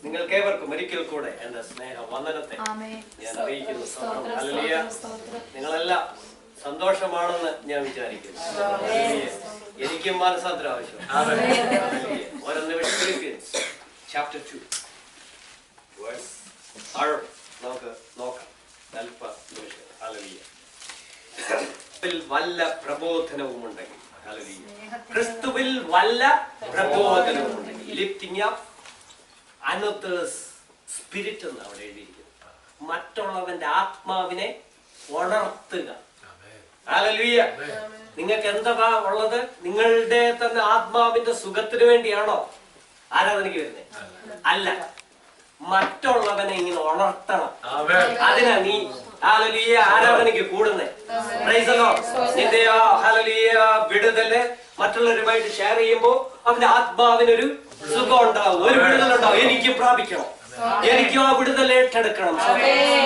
നിങ്ങൾക്കേവർക്കും ഒരിക്കൽ കൂടെ എന്റെ സ്നേഹ വന്ദനത്തെ ഞാൻ അറിയിക്കുന്നു. നിങ്ങളെല്ലാം സന്തോഷമാണെന്ന് ഞാൻ വിചാരിക്കുന്നു. എനിക്കും മാനസാന്തരം ആവശ്യം. ചാപ്റ്റർ 2 നമുക്ക് നോക്കാം. വല്ല പ്രബോധനവും ഉണ്ടെങ്കിൽ, ക്രിസ്തുവിൽ വല്ല പ്രബോധനവും ഉണ്ടെങ്കിൽ, ലിഫ്റ്റിംഗ് അപ്പ് അനദേഴ്സ് സ്പിരിറ്റ് എന്ന് അവിടെ എഴുതിയിരിക്കുന്നു. മറ്റുള്ളവന്റെ ആത്മാവിനെ ഉണർത്തുക. ഹല്ലേലൂയ. നിങ്ങൾക്ക് എന്താ ഉള്ളത്? നിങ്ങളുടെ തന്നെ ആത്മാവിന്റെ സുഖത്തിന് വേണ്ടിയാണോ ആരാധനയ്ക്ക് വരുന്നത്? അല്ല, മറ്റുള്ളവനെ ഇങ്ങനെ ഉണർത്തണം. അതിനാ നീ ഹല്ലേലൂയ ആരാധനയ്ക്ക് കൂടുന്നേ. Praise the Lord. നിന്റെ ഹല്ലേലൂയ വിടുതല് മറ്റുള്ളവരുമായിട്ട് ഷെയർ ചെയ്യുമ്പോൾ അവന്റെ ആത്മാവിനൊരു സുഖം ഉണ്ടാവും, ഒരു വിടുതലുണ്ടാവും. എനിക്ക് പ്രാപിക്കണം, എനിക്കും ആ വിടുതൽ ഏറ്റെടുക്കണം.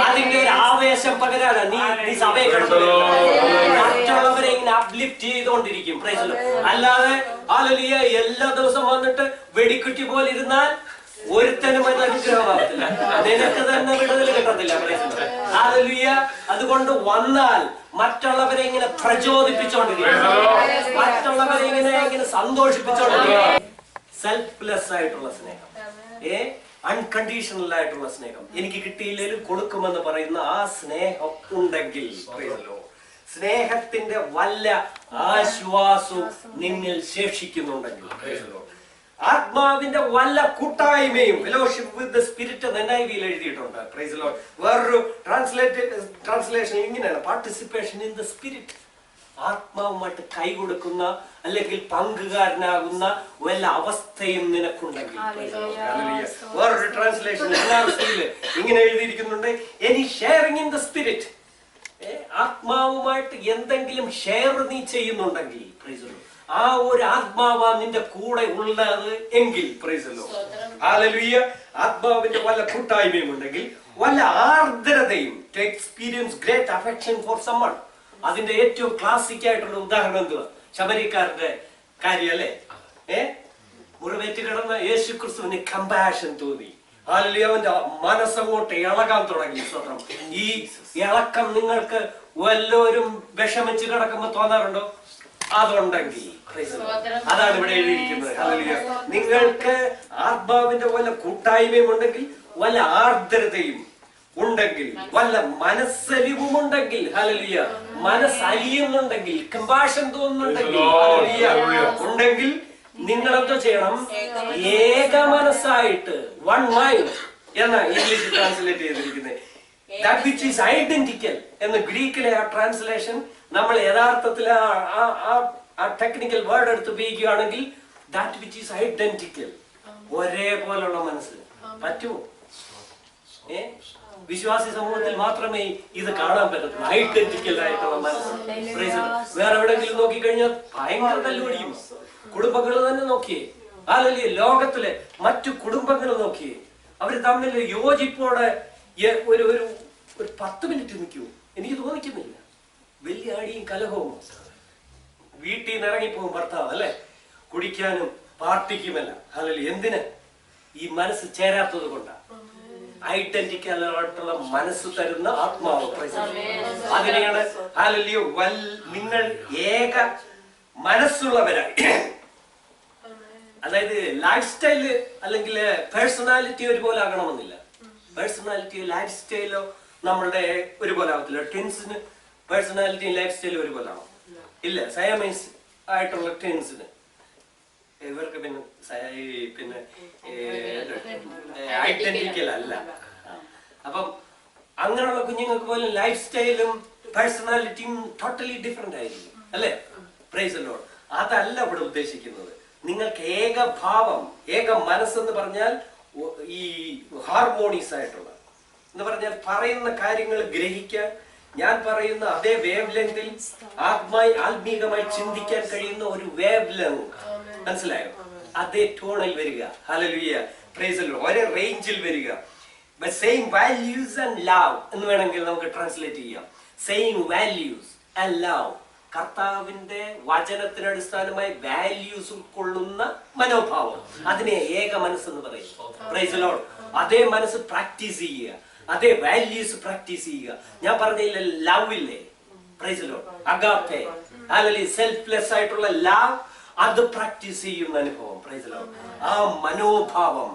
അതിന്റെ ഒരു ആവേശം പകരാനാ നീ സഭയെ മറ്റുള്ളവരെ ഇങ്ങനെ അപ്ലിഫ്റ്റ് ചെയ്തുകൊണ്ടിരിക്കും. Price the Lord. അല്ലാതെ ഹല്ലേലൂയ എല്ലാ ദിവസവും വന്നിട്ട് വെടിക്കുറ്റി പോലെ ഇരുന്നാൽ ഒരുത്തനും അത് അനുഗ്രഹമാകത്തില്ല, നിനക്ക് തന്നെ വിടുതൽ കിട്ടത്തില്ല. ഹല്ലേലൂയ. അതുകൊണ്ട് വന്നാൽ മറ്റുള്ളവരെ ഇങ്ങനെ പ്രചോദിപ്പിച്ചോണ്ടിരിക്കും, മറ്റുള്ളവരെ ഇങ്ങനെ സന്തോഷിപ്പിച്ചോണ്ടിരിക്കും. സെൽഫ്ലെസ് ആയിട്ടുള്ള സ്നേഹം, അൺകണ്ടീഷണൽ ആയിട്ടുള്ള സ്നേഹം, എനിക്ക് കിട്ടിയില്ലേലും കൊടുക്കുമെന്ന് പറയുന്ന ആ സ്നേഹം ഉണ്ടെങ്കിൽ, സ്നേഹത്തിന്റെ വല്ല ആശ്വാസവും നിന്നിൽ ശേഷിക്കുന്നുണ്ടെങ്കിൽ, ആത്മാവിന്റെ വല്ല കൂട്ടായ്മയും, ഫെലോഷിപ്പ് വിത്ത് ദ സ്പിരിറ്റ് NIV-യിൽ എഴുതിയിട്ടുണ്ട്. Price the Lord. വേറൊരു ട്രാൻസ്ലേഷൻ ഇങ്ങനെയാണ്, പാർട്ടിസിപ്പേഷൻ ഇൻ ദ സ്പിരിറ്റ്. ആത്മാവുമായിട്ട് കൈ കൊടുക്കുന്ന അല്ലെങ്കിൽ പങ്കുകാരനാകുന്ന വല്ല അവസ്ഥയും നിനക്കുണ്ടെങ്കിൽ. വേറൊരു ട്രാൻസ്ലേഷൻ ഇങ്ങനെ എഴുതിയിരിക്കുന്നുണ്ട്, any sharing in the spirit. ആത്മാവുമായിട്ട് എന്തെങ്കിലും ഷെയർ നീ ചെയ്യുന്നുണ്ടെങ്കിൽ, പ്രൈസ് ദി ലോർഡ്, ആ ഒരു ആത്മാവാ നിന്റെ കൂടെ ഉള്ളത് എങ്കിൽ, പ്രൈസ് ദി ലോർഡ്, ഹല്ലേലൂയ. ആത്മാവിന്റെ വല്ല കൂട്ടായ്മയും ഉണ്ടെങ്കിൽ, വല്ല ആർദ്രതയും, to experience great affection for someone. അതിന്റെ ഏറ്റവും ക്ലാസിക് ആയിട്ടുള്ള ഉദാഹരണം എന്തുവാ? ശമരിക്കാരുടെ കാര്യം അല്ലേ? മുറിവേറ്റ് കിടന്ന യേശു ക്രിസ്തുവിന് കമ്പാഷൻ തോന്നി. ഹല്ലേലൂയ. അവന്റെ മനസ്സങ്ങോട്ട് ഇളകാൻ തുടങ്ങി. സ്വന്തം ഈ ഇളക്കം നിങ്ങൾക്ക് വല്ലവരും വിഷമിച്ച് കിടക്കുമ്പോ തോന്നാറുണ്ടോ? അതുണ്ടെങ്കിൽ അതാണ് ഇവിടെ എഴുതിയിരിക്കുന്നത്. ഹല്ലേലൂയ. നിങ്ങൾക്ക് ആത്മാവിന്റെ വല്ല കൂട്ടായ്മയും ഉണ്ടെങ്കിൽ, വല്ല ആർദ്രതയും ഉണ്ടെങ്കിൽ, വല്ല മനസ്സലിവും ഉണ്ടെങ്കിൽ, ഹല്ലേലൂയ, മനസ്സലിയുന്നുണ്ടെങ്കിൽ, കമ്പാഷൻ തോന്നുന്നുണ്ടെങ്കിൽ, ഹല്ലേലൂയ, ഉണ്ടെങ്കിൽ നിങ്ങൾ എന്താ ചെയ്യണം? ഏക മനസ്സായിട്ട്, വൺ മൈൻഡ് എന്ന ഇംഗ്ലീഷ് ട്രാൻസ്ലേറ്റ് ചെയ്തിരിക്കുന്നത്. ദാറ്റ് വിച്ച് ഈസ് ഐഡന്റിക്കൽ എന്ന ഗ്രീക്കിലെ ആ ട്രാൻസ്ലേഷൻ നമ്മൾ യഥാർത്ഥത്തിൽ ആ ടെക്നിക്കൽ വേർഡ് എടുത്ത് ഉപയോഗിക്കുകയാണെങ്കിൽ, ദാറ്റ് വിച്ച് ഈസ് ഐഡന്റിക്കൽ, ഒരേപോലുള്ള മനസ്സ്. പറ്റുമോ? വിശ്വാസി സമൂഹത്തിൽ മാത്രമേ ഇത് കാണാൻ പറ്റത്തുള്ളൂ, ഐഡന്റിക്കൽ ആയിട്ടുള്ള മനസ്സ്. വേറെ എവിടെയെങ്കിലും നോക്കിക്കഴിഞ്ഞാൽ ഭയങ്കര തല്ലുപടിയും. കുടുംബങ്ങൾ തന്നെ നോക്കിയേ, അല്ലെങ്കിൽ ലോകത്തിലെ മറ്റു കുടുംബങ്ങൾ നോക്കിയേ, അവർ തമ്മിൽ യോജിപ്പോടെ ഒരു 10 മിനിറ്റ് നിൽക്കൂ, എനിക്ക് തോന്നിക്കുന്നില്ല. വലിയ അടിയും കലഹവും. വീട്ടിൽ നിന്ന് ഇറങ്ങിപ്പോകും ഭർത്താവ് അല്ലെ, കുടിക്കാനും പാർട്ടിക്കുമല്ല. ഹല്ലേലൂയ. എന്തിന്? ഈ മനസ്സ് ചേരാത്തത് കൊണ്ടാണ്. ഐഡന്റിക്കലായിട്ടുള്ള മനസ്സ് തരുന്ന ആത്മാവ്, അതിനെയാണ് ഹല്ലേലൂയ നിങ്ങൾ ഏക മനസ്സുള്ളവരായി. അതായത് ലൈഫ് സ്റ്റൈല് അല്ലെങ്കിൽ പേഴ്സണാലിറ്റി ഒരുപോലെ ആകണമെന്നില്ല. പേഴ്സണാലിറ്റിയോ ലൈഫ് സ്റ്റൈലോ നമ്മളുടെ ഒരുപോലെ ആവത്തില്ല. ട്വിൻസിന് പേഴ്സണാലിറ്റിയും ലൈഫ് സ്റ്റൈലും ഒരുപോലെ ആണോ? ഇല്ല. സയമൈസ് ആയിട്ടുള്ള ട്വിൻസിന് ഇവർക്ക് പിന്നെ ഐഡന്റിക്കൽ അല്ല. അപ്പം അങ്ങനെയുള്ള കുഞ്ഞുങ്ങൾക്ക് പോലും ലൈഫ് സ്റ്റൈലും പേഴ്സണാലിറ്റിയും ടോട്ടലി ഡിഫറെന്റ് ആയിരിക്കും അല്ലെ? Price the Lord. അതല്ല ഇവിടെ ഉദ്ദേശിക്കുന്നത്. നിങ്ങൾക്ക് ഏകഭാവം, ഏക മനസ്സെന്ന് പറഞ്ഞാൽ ഈ ഹാർമോണിയസ് ആയിട്ടുള്ള എന്ന് പറഞ്ഞാൽ പറയുന്ന കാര്യങ്ങൾ ഗ്രഹിക്കാൻ, ഞാൻ പറയുന്ന അതേ വേവ് ലെങ്തിൽ ആത്മീകമായി ചിന്തിക്കാൻ കഴിയുന്ന ഒരു വേവ് ലെങ്ത്, മനസ്സിലായോ? അതേ ടോണിൽ വരിക. ഹല്ലേലൂയ. Praise the Lord. ഒരേ റേഞ്ചിൽ വരിക. But same values and love എന്ന് വേണമെങ്കിൽ നമുക്ക് ട്രാൻസ്ലേറ്റ് ചെയ്യാം. സെയിം വാല്യൂസ് ആൻഡ് ലവ്, കർത്താവിന്റെ വചനത്തിന് അടിസ്ഥാനമായി വാല്യൂസ് ഉൾക്കൊള്ളുന്ന മനോഭാവം. അതിനെ ഏക മനസ്സെന്ന് പറയും. Price the Lord. അതേ മനസ്സ് പ്രാക്ടീസ് ചെയ്യുക, അതേ വാല്യൂസ് പ്രാക്ടീസ് ചെയ്യുക. ഞാൻ പറഞ്ഞില്ല, ലവ് ഇല്ലേ? Price the Lord. അഗാപ്പെ, അല്ലെങ്കിൽ സെൽഫ്ലെസ് ആയിട്ടുള്ള ലവ്, അത് പ്രാക്ടീസ് ചെയ്യുന്ന അനുഭവം. Price the Lord. ആ മനോഭാവം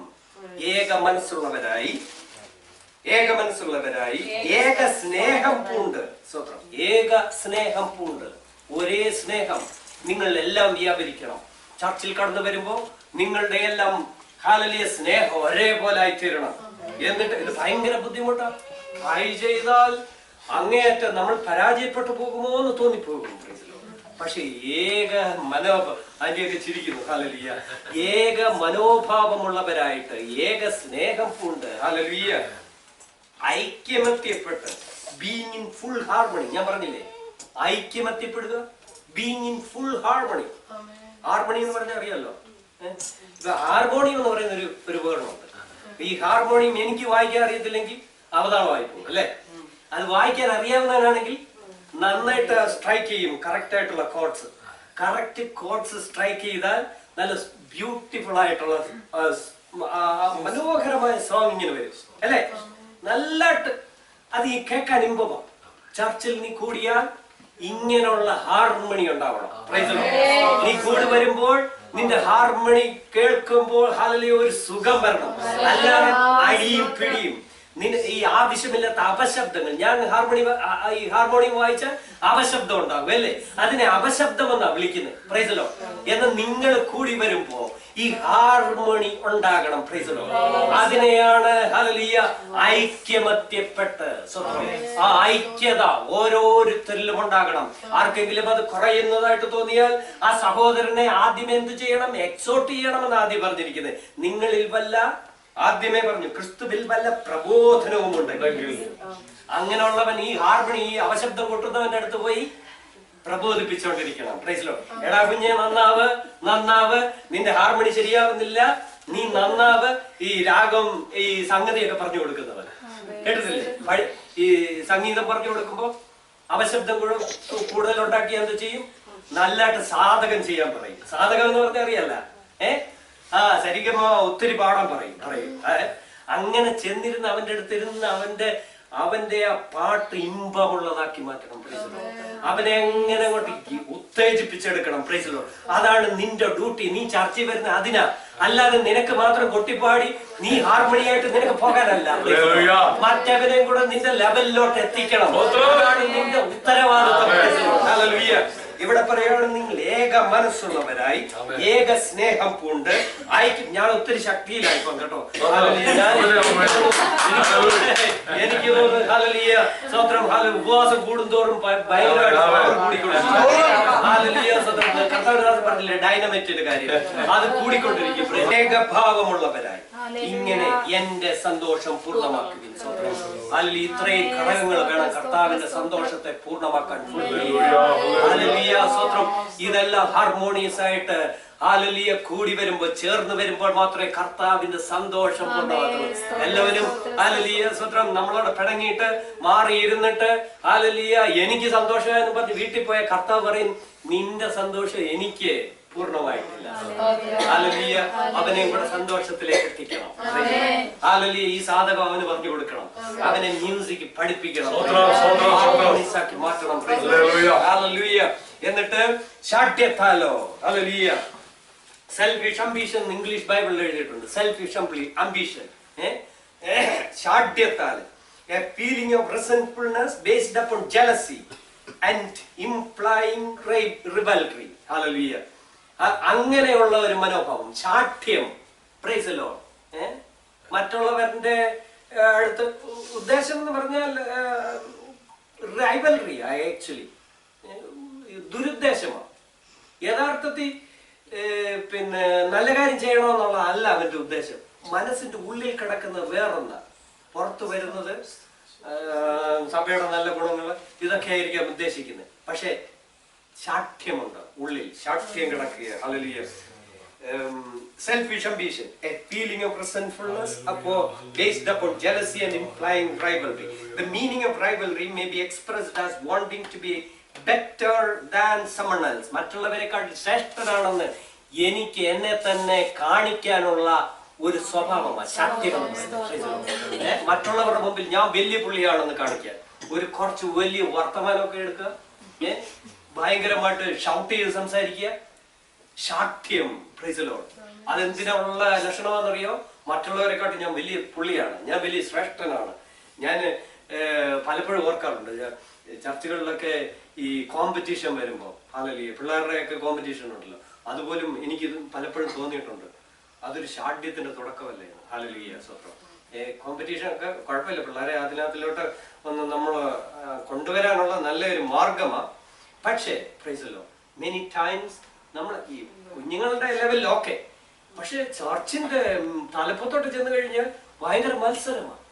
ഏക മനസ്സുള്ളവരായി ഏക സ്നേഹം പൂണ്ട്. സ്വത്രം. ഏക സ്നേഹം പൂണ്ട്. ഒരേ സ്നേഹം നിങ്ങൾ എല്ലാം വ്യാപരിക്കണം. ചർച്ചിൽ കടന്നു വരുമ്പോ നിങ്ങളുടെ എല്ലാം ഹാലലിയ സ്നേഹം ഒരേപോലെ ആയിത്തീരണം. എന്നിട്ട് ഇത് ഭയങ്കര ബുദ്ധിമുട്ടാണ്. ട്രൈ ചെയ്താൽ അങ്ങേയറ്റം നമ്മൾ പരാജയപ്പെട്ടു പോകുമോ എന്ന് തോന്നിപ്പോകും. പക്ഷെ ഏക അതിന്റെയൊക്കെ ചിരിക്കുന്നു. ഹാലലിയ. ഏക മനോഭാവമുള്ളവരായിട്ട് ഏക സ്നേഹം പൂണ്ട്. ഹാലലിയ. ഐക്യമത്യപ്പെട്ട് ബീയിങ് ഇൻ ഫുൾ ഹാർമണി. ഞാൻ പറഞ്ഞില്ലേ, ഐക്യമത്യപ്പെടുക, being in full harmony. Harmony എന്ന് പറഞ്ഞാൽ അറിയാലോ, ഹാർമോണിയം എന്ന് പറയുന്ന ഒരു വേർഡുണ്ട്. ഈ ഹാർമോണിയം എനിക്ക് വായിക്കാൻ അറിയത്തില്ലെങ്കിൽ അവതാളം വായിക്കും അല്ലെ. അത് വായിക്കാൻ അറിയാവുന്നവനാണെങ്കിൽ നന്നായിട്ട് സ്ട്രൈക്ക് ചെയ്യും. കറക്റ്റ് ആയിട്ടുള്ള കോഡ്സ്, കറക്റ്റ് കോഡ്സ് സ്ട്രൈക്ക് ചെയ്താൽ നല്ല ബ്യൂട്ടിഫുൾ ആയിട്ടുള്ള മനോഹരമായ സോങ് ഇങ്ങനെ വരും അല്ലെ. നല്ലായിട്ട് അത് ഈ കേൾക്കാൻ ഇമ്പമാണ്. ചർച്ചിൽ നീ കൂടിയാൽ ഇങ്ങനെയുള്ള ഹാർമണി ഉണ്ടാവണം. നീ കൂടി വരുമ്പോൾ നിന്റെ ഹാർമണി കേൾക്കുമ്പോൾ ഹാലലിയ ഒരു സുഖം വരണം. അല്ലാതെ അടിയും പിടിയും ഈ ആവശ്യമില്ലാത്ത അപശബ്ദങ്ങൾ. ഞാൻ ഈ ഹാർമോണിയം വായിച്ചാൽ അപശബ്ദം ഉണ്ടാകും അല്ലേ. അതിനെ അപശബ്ദം എന്നാ വിളിക്കുന്നത്. Price the Lord. എന്നാൽ നിങ്ങൾ കൂടി വരുമ്പോ ഈ ഹാർമോണി ഉണ്ടാകണം. Price the Lord. അതിനെയാണ് ഹല്ലേലൂയ ഐക്യമത്യപ്പെട്ട്. ആ ഐക്യത ഓരോരുത്തരിലും ഉണ്ടാകണം. ആർക്കെങ്കിലും അത് കുറയുന്നതായിട്ട് തോന്നിയാൽ ആ സഹോദരനെ ആദ്യം എന്ത് ചെയ്യണം? എക്സോർട്ട് ചെയ്യണമെന്ന് ആദ്യം പറഞ്ഞിരിക്കുന്നത്. നിങ്ങളിൽ വല്ല, ആദ്യമേ പറഞ്ഞു, ക്രിസ്തുവിൽ വല്ല പ്രബോധനവും ഉണ്ടെങ്കിൽ അങ്ങനെയുള്ളവൻ ഈ ഹാർമണി, ഈ അവശബ്ദം കൊട്ടുന്നവന്റെ അടുത്ത് പോയി പ്രബോധിപ്പിച്ചുകൊണ്ടിരിക്കണം. Price the Lord. എടാ കുഞ്ഞെ, നന്നാവ്, നിന്റെ ഹാർമണി ശരിയാവുന്നില്ല, നീ നന്നാവ്. ഈ രാഗം, ഈ സംഗതിയൊക്കെ പറഞ്ഞു കൊടുക്കുന്നവൻ കേട്ടിട്ടില്ലേ? ഈ സംഗീതം പറഞ്ഞു കൊടുക്കുമ്പോ അവശബ്ദം കൂടുതൽ ഉണ്ടാക്കി എന്ത് ചെയ്യും? നല്ലതായിട്ട് സാധകം ചെയ്യാൻ പറയും. സാധകം എന്ന് പറഞ്ഞാൽ അറിയല്ല, ശരിക്കും ഒത്തിരി പാടാൻ പറയും. അങ്ങനെ ചെന്നിരുന്ന് അവന്റെ അടുത്തിരുന്ന് അവന്റെ ആ പാട്ട് ഇമ്പമുള്ളതാക്കി മാറ്റണം. അവനെ എങ്ങനെ അങ്ങോട്ട് ഉത്തേജിപ്പിച്ചെടുക്കണം. Price the Lord. അതാണ് നിന്റെ ഡ്യൂട്ടി. നീ ചർച്ചയിൽ വരുന്ന അതിനാ, അല്ലാതെ നിനക്ക് മാത്രം കൊട്ടിപ്പാടി നീ ഹാർമണിയായിട്ട് നിനക്ക് പോകാനല്ല. മറ്റവനെയും കൂടെ നിന്റെ ലെവലിലോട്ട് എത്തിക്കണം. അതാണ് നിന്റെ ഉത്തരവാദിത്വം. ഹല്ലേലൂയ. ഇവിടെ പറയുകയാണ്, നിങ്ങൾ ഏക മനസ്സുള്ളവരായി ഏക സ്നേഹം പൂണ്ട് ഐക്യം. ഞാൻ ഒത്തിരി ശക്തിയിലായിപ്പോ കേട്ടോ. എനിക്ക് സ്വത്രം ഉപവാസം കൂടുന്തോറും പറഞ്ഞില്ലേ ഡൈനമൈറ്റിന്റെ കാര്യം, അത് കൂടിക്കൊണ്ടിരിക്കും. ഏകഭാവമുള്ളവരായി ഇങ്ങനെ എന്റെ സന്തോഷം പൂർണ്ണമാക്കുകയും. അല്ലെങ്കിൽ ഇത്രയും ഘടകങ്ങൾ വേണം കർത്താവിന്റെ സന്തോഷത്തെ പൂർണ്ണമാക്കാൻ. ഇതെല്ലാം ഹാർമോണിയസ് ആയിട്ട് ഹാലലിയ കൂടി വരുമ്പോൾ, ചേർന്ന് വരുമ്പോൾ മാത്രമേ കർത്താവിന്റെ സന്തോഷം പൂർണ്ണമാക്കുള്ളൂ. എല്ലാവരും ഹാലലിയ സ്വത്രം നമ്മളോട് പിണങ്ങിയിട്ട് മാറിയിരുന്നിട്ട് ഹാലലിയ എനിക്ക് സന്തോഷമായെന്ന് പറഞ്ഞ് വീട്ടിൽ പോയ കർത്താവ് പറയും, നിന്റെ സന്തോഷം എനിക്ക് പൂർണ്ണമായിട്ടില്ല. ഹാലലിയ. അവനെ ഇവിടെ സന്തോഷത്തിലേക്ക് എത്തിക്കണം. ഹാലലിയ. ഈ സാധകം അവന് പറഞ്ഞു കൊടുക്കണം. അവനെ മ്യൂസിക് പഠിപ്പിക്കണം, മാറ്റണം. ഹാലലിയ. എന്നിട്ട് ഷാഠ്യത്താലോ, ഹാലലിയ, സെൽഫിഷ് അംബിഷൻ ഇംഗ്ലീഷ് ബൈബിളിൽ എഴുതിയിട്ടുണ്ട്. സെൽഫിഷ് അംബിഷൻ, ഷാഠ്യത്താൽ, a feeling of resentfulness based upon jealousy and implying rivalry. Hallelujah. അങ്ങനെയുള്ള ഒരു മനോഭാവം, ശാഠ്യം. Praise the Lord. മറ്റുള്ളവരുടെ അടുത്ത് ഉദ്ദേശം എന്ന് പറഞ്ഞാൽ റൈവൽറി, ആക്ച്വലി ദുരുദ്ദേശമാണ്. യഥാർത്ഥത്തിൽ പിന്നെ നല്ല കാര്യം ചെയ്യണമെന്നുള്ളതല്ല അവന്റെ ഉദ്ദേശം. മനസ്സിന്റെ ഉള്ളിൽ കിടക്കുന്ന വേറൊന്ന് പുറത്തു വരുന്നത് സഭയുടെ നല്ല ഗുണങ്ങൾ ഇതൊക്കെ ആയിരിക്കാം ഉദ്ദേശിക്കുന്നത്. പക്ഷെ ശാഠ്യമുണ്ട് ഉള്ളിൽ, ശാഠ്യം കിടക്കുക. Hallelujah. Selfish ambition, a feeling of resentfulness based upon jealousy and implying rivalry. The meaning of rivalry may be expressed as wanting to be better than someone else. മറ്റുള്ളവരെക്കാൾ ശ്രേഷ്ഠനാണെന്ന് എനിക്ക് എന്നെ തന്നെ കാണിക്കാനുള്ള ഒരു സ്വഭാവമാണ്, ശക്തിയാണ്. മറ്റുള്ളവരുടെ മുമ്പിൽ ഞാൻ വലിയ പുള്ളിയാണെന്ന് കാണിക്കാൻ ഒരു കുറച്ച് വലിയ വർത്തമാനമൊക്കെ എടുക്കുക, ഭയങ്കരമായിട്ട് ഷൗട്ട് ചെയ്ത് സംസാരിക്കുക, ശാഠ്യം. Praise the Lord. അതെന്തിനുള്ള ലക്ഷണമാണെന്നറിയോ? മറ്റുള്ളവരെക്കാട്ടി ഞാൻ വലിയ പുള്ളിയാണ്, ഞാൻ വലിയ ശ്രേഷ്ഠനാണ്. ഞാൻ പലപ്പോഴും ഓർക്കാറുണ്ട്, ചർച്ചകളിലൊക്കെ ഈ കോമ്പറ്റീഷൻ വരുമ്പോൾ, അല്ലെങ്കിൽ പിള്ളേരുടെയൊക്കെ കോമ്പറ്റീഷൻ ഉണ്ടല്ലോ, അതുപോലും എനിക്ക് പലപ്പോഴും തോന്നിയിട്ടുണ്ട് അതൊരു ശാഠ്യത്തിന്റെ തുടക്കമല്ലേ. ഹല്ലേലൂയ, സ്തോത്രം. കോമ്പറ്റീഷൻ ഒക്കെ കുഴപ്പമില്ല, പിള്ളേരെ അതിനകത്തിലോട്ട് ഒന്ന് നമ്മൾ കൊണ്ടുവരാനുള്ള നല്ലൊരു മാർഗമാണ്. പക്ഷേ price the Lord, many times നമ്മൾ ഈ കുഞ്ഞുങ്ങളുടെ ലെവലിൽ ഓക്കെ, പക്ഷെ ചർച്ചിന്റെ തലപ്പത്തോട്ട് ചെന്ന് കഴിഞ്ഞാൽ ഭയങ്കര മത്സരമാണ്,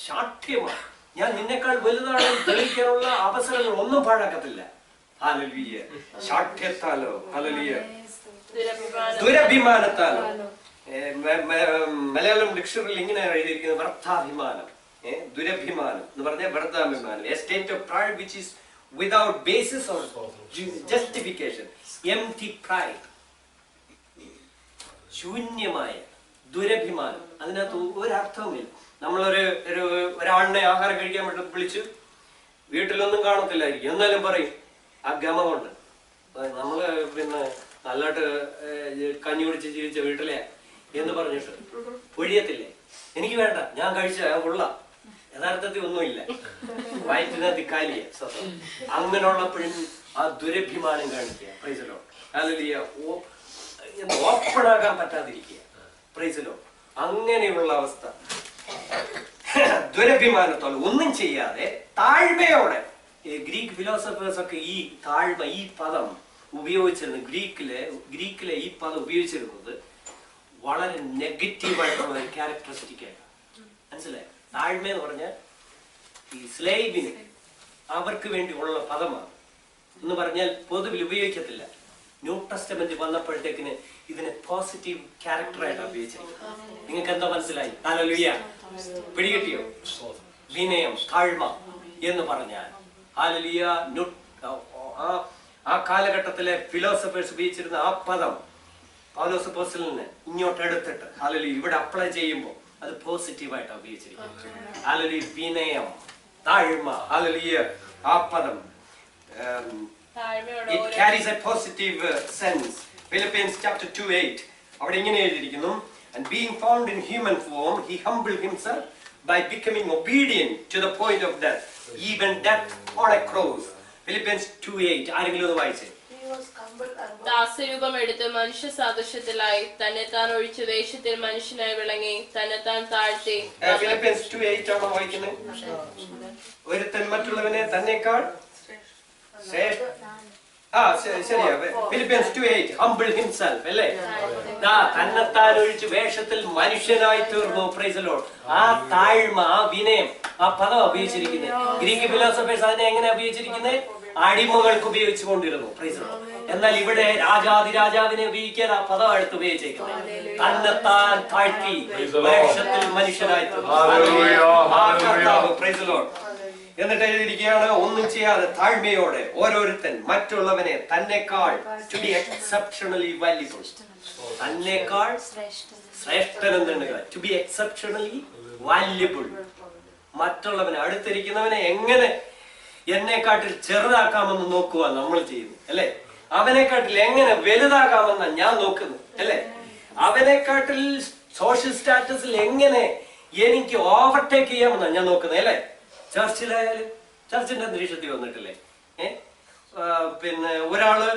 ശാഠ്യമാണ്. ഞാൻ നിന്നെക്കാൾ വലുതാണെന്ന് തെളിയിക്കാനുള്ള അവസരങ്ങൾ ഒന്നും പാഴാക്കത്തില്ല. ഹല്ലേലൂയ. ശാഠ്യത്താലോ, ഹല്ലേലൂയ, ദുരഭിമാനത്താലോ. മലയാളം ഡിക്ഷണറിയിൽ ഇങ്ങനെ എഴുതിയിരിക്കുന്നത് വ്യർത്ഥാഭിമാനം, ദുരഭിമാനം എന്ന് പറഞ്ഞാൽ വ്യർത്ഥാഭിമാനം, a state of pride which is without basis or justification, empty pride, ശൂന്യമായ ദുരഭിമാനം. അതിനകത്ത് ഒരർത്ഥവുമില്ല. ഒരാളിനെ ആഹാരം കഴിക്കാൻ വേണ്ടി വിളിച്ച് വീട്ടിലൊന്നും കാണത്തില്ലായിരിക്കും, എന്നാലും പറയും ആ ഗമ കൊണ്ട് നമ്മള് പിന്നെ നല്ലതായിട്ട് കഞ്ഞി കുടിച്ച് ജീവിച്ച വീട്ടിലെ എന്ന് പറഞ്ഞിട്ട് ഒഴിയത്തില്ലേ, എനിക്ക് വേണ്ട, ഞാൻ കഴിച്ച കൊള്ളാം, യഥാർത്ഥത്തിൽ ഒന്നുമില്ല, വയറ്റിനകത്ത് കാലിയ. അങ്ങനെയുള്ളപ്പോഴും ആ ദുരഭിമാനം കാണിക്കുക. Price the Lord. Hallelujah. Open ആകാൻ പറ്റാതിരിക്കുക. Price the Lord. അങ്ങനെയുള്ള അവസ്ഥ, ദുരഭിമാനത്തോടെ ഒന്നും ചെയ്യാതെ താഴ്മയോടെ. ഗ്രീക്ക് ഫിലോസഫേഴ്സ് ഒക്കെ ഈ താഴ്മ, ഈ പദം ഉപയോഗിച്ചിരുന്നത്, ഗ്രീക്കിലെ ഈ പദം ഉപയോഗിച്ചിരുന്നത് വളരെ നെഗറ്റീവായിട്ടുള്ള ഒരു ക്യാരക്ടറിസ്റ്റിക് ആയിട്ടാണ്. മനസ്സിലായി? താഴ്മ എന്ന് പറഞ്ഞാൽ ഈ സ്ലേവിന് അവർക്ക് വേണ്ടി ഉള്ള പദമാണ് എന്ന് പറഞ്ഞാൽ പൊതുവിൽ ഉപയോഗിക്കത്തില്ല. ന്യൂ ടെസ്റ്റമെന്റ് വന്നപ്പോഴത്തേക്കിന് ഇതിനെ പോസിറ്റീവ് ക്യാരക്ടറായിട്ടാണ് ഉപയോഗിച്ചിരിക്കുന്നത്. നിങ്ങൾക്ക് എന്താ മനസ്സിലായി? ഹല്ലേലൂയ. പിടികിട്ടിയോ? വിനയം, താഴ്മ എന്ന് പറഞ്ഞാൽ ഹല്ലേലൂയ. ആ കാലഘട്ടത്തിലെ ഫിലോസഫേഴ്സ് ഉപയോഗിച്ചിരുന്ന ആ പദം പൗലോസ് അപ്പോസ്തലനെ ഇങ്ങോട്ട് എടുത്തിട്ട് ഹല്ലേലൂയ ഇവിടെ അപ്ലൈ ചെയ്യുമ്പോൾ അത് പോസിറ്റീവായിട്ടാണ് ഉപയോഗിച്ചിരിക്കുന്നത്. ഹല്ലേലൂയ. വിനയം, താഴ്മ, ഹല്ലേലൂയ. ആ പദം it carries a positive sense. Philippians chapter 2:8 അവിടെ ഇങ്ങനെ എഴുതിയിരിക്കുന്നു, and being found in human form he humbled himself by becoming obedient to the point of death, even death on a cross. Philippians 2:8 ആരെങ്കിലും ഒന്ന് വായിച്ചേ. ദാസരൂപം എടുത്ത് മനുഷ്യ സാദൃശ്യത്തിലായി തന്നെത്താൻ ഒഴിച്ച വേഷത്തിൽ മനുഷ്യനായി വിളങ്ങി തന്നെത്താൻ താഴ്ത്തി. Philippians 2:8 ആണോ വായിക്കുന്നത്? ഒരുത്തൻ മറ്റുള്ളവനെ തന്നെക്കാൾ ശരിയാ. Philippians 2:8 humble himself അല്ലേ? തന്നെത്താൻ ഒഴിച്ച് വേഷത്തിൽ മനുഷ്യനായി തീർന്നു. Price the Lord. ആ താഴ്മ, ആ വിനയം, ആ പദം ഉപയോഗിച്ചിരിക്കുന്നത് ഗ്രീക്ക് ഫിലോസഫേഴ്സ് അതിനെ എങ്ങനെ ഉപയോഗിച്ചിരിക്കുന്നത്? അടിമകൾക്ക് ഉപയോഗിച്ചു കൊണ്ടിരുന്നു. Price the Lord. എന്നാൽ ഇവിടെ രാജാതിരാജാവിനെ ഉപയോഗിക്കാൻ ആ പദം എടുത്ത് ഉപയോഗിച്ചേക്കുന്നത് തന്നെത്താൻ താഴ്ത്തി വേഷത്തിൽ മനുഷ്യനായി തീർന്നു. Price the Lord. എന്നിട്ട് എഴുതിയിരിക്കുകയാണ്, ഒന്നും ചെയ്യാതെ താഴ്മയോടെ ഓരോരുത്തൻ മറ്റുള്ളവനെ തന്നെക്കാൾ to be exceptionally valuable, തന്നെക്കാൾ ശ്രേഷ്ഠനെന്ന് to be exceptionally valuable, മറ്റുള്ളവനെ അടുത്തിരിക്കുന്നവനെ എങ്ങനെ എന്നെക്കാട്ടിൽ ചെറുതാക്കാമെന്ന് നോക്കുക നമ്മൾ ചെയ്യുന്നു അല്ലെ? അവനെക്കാട്ടിൽ എങ്ങനെ വലുതാകാമെന്ന ഞാൻ നോക്കുന്നു അല്ലെ? അവനെക്കാട്ടിൽ സോഷ്യൽ സ്റ്റാറ്റസിൽ എങ്ങനെ എനിക്ക് ഓവർടേക്ക് ചെയ്യാമെന്നാണ് ഞാൻ നോക്കുന്നത് അല്ലെ? ചർച്ചിലായാലും ചർച്ചിന്റെ അന്തരീക്ഷത്തിൽ വന്നിട്ടില്ലേ, പിന്നെ ഒരാള്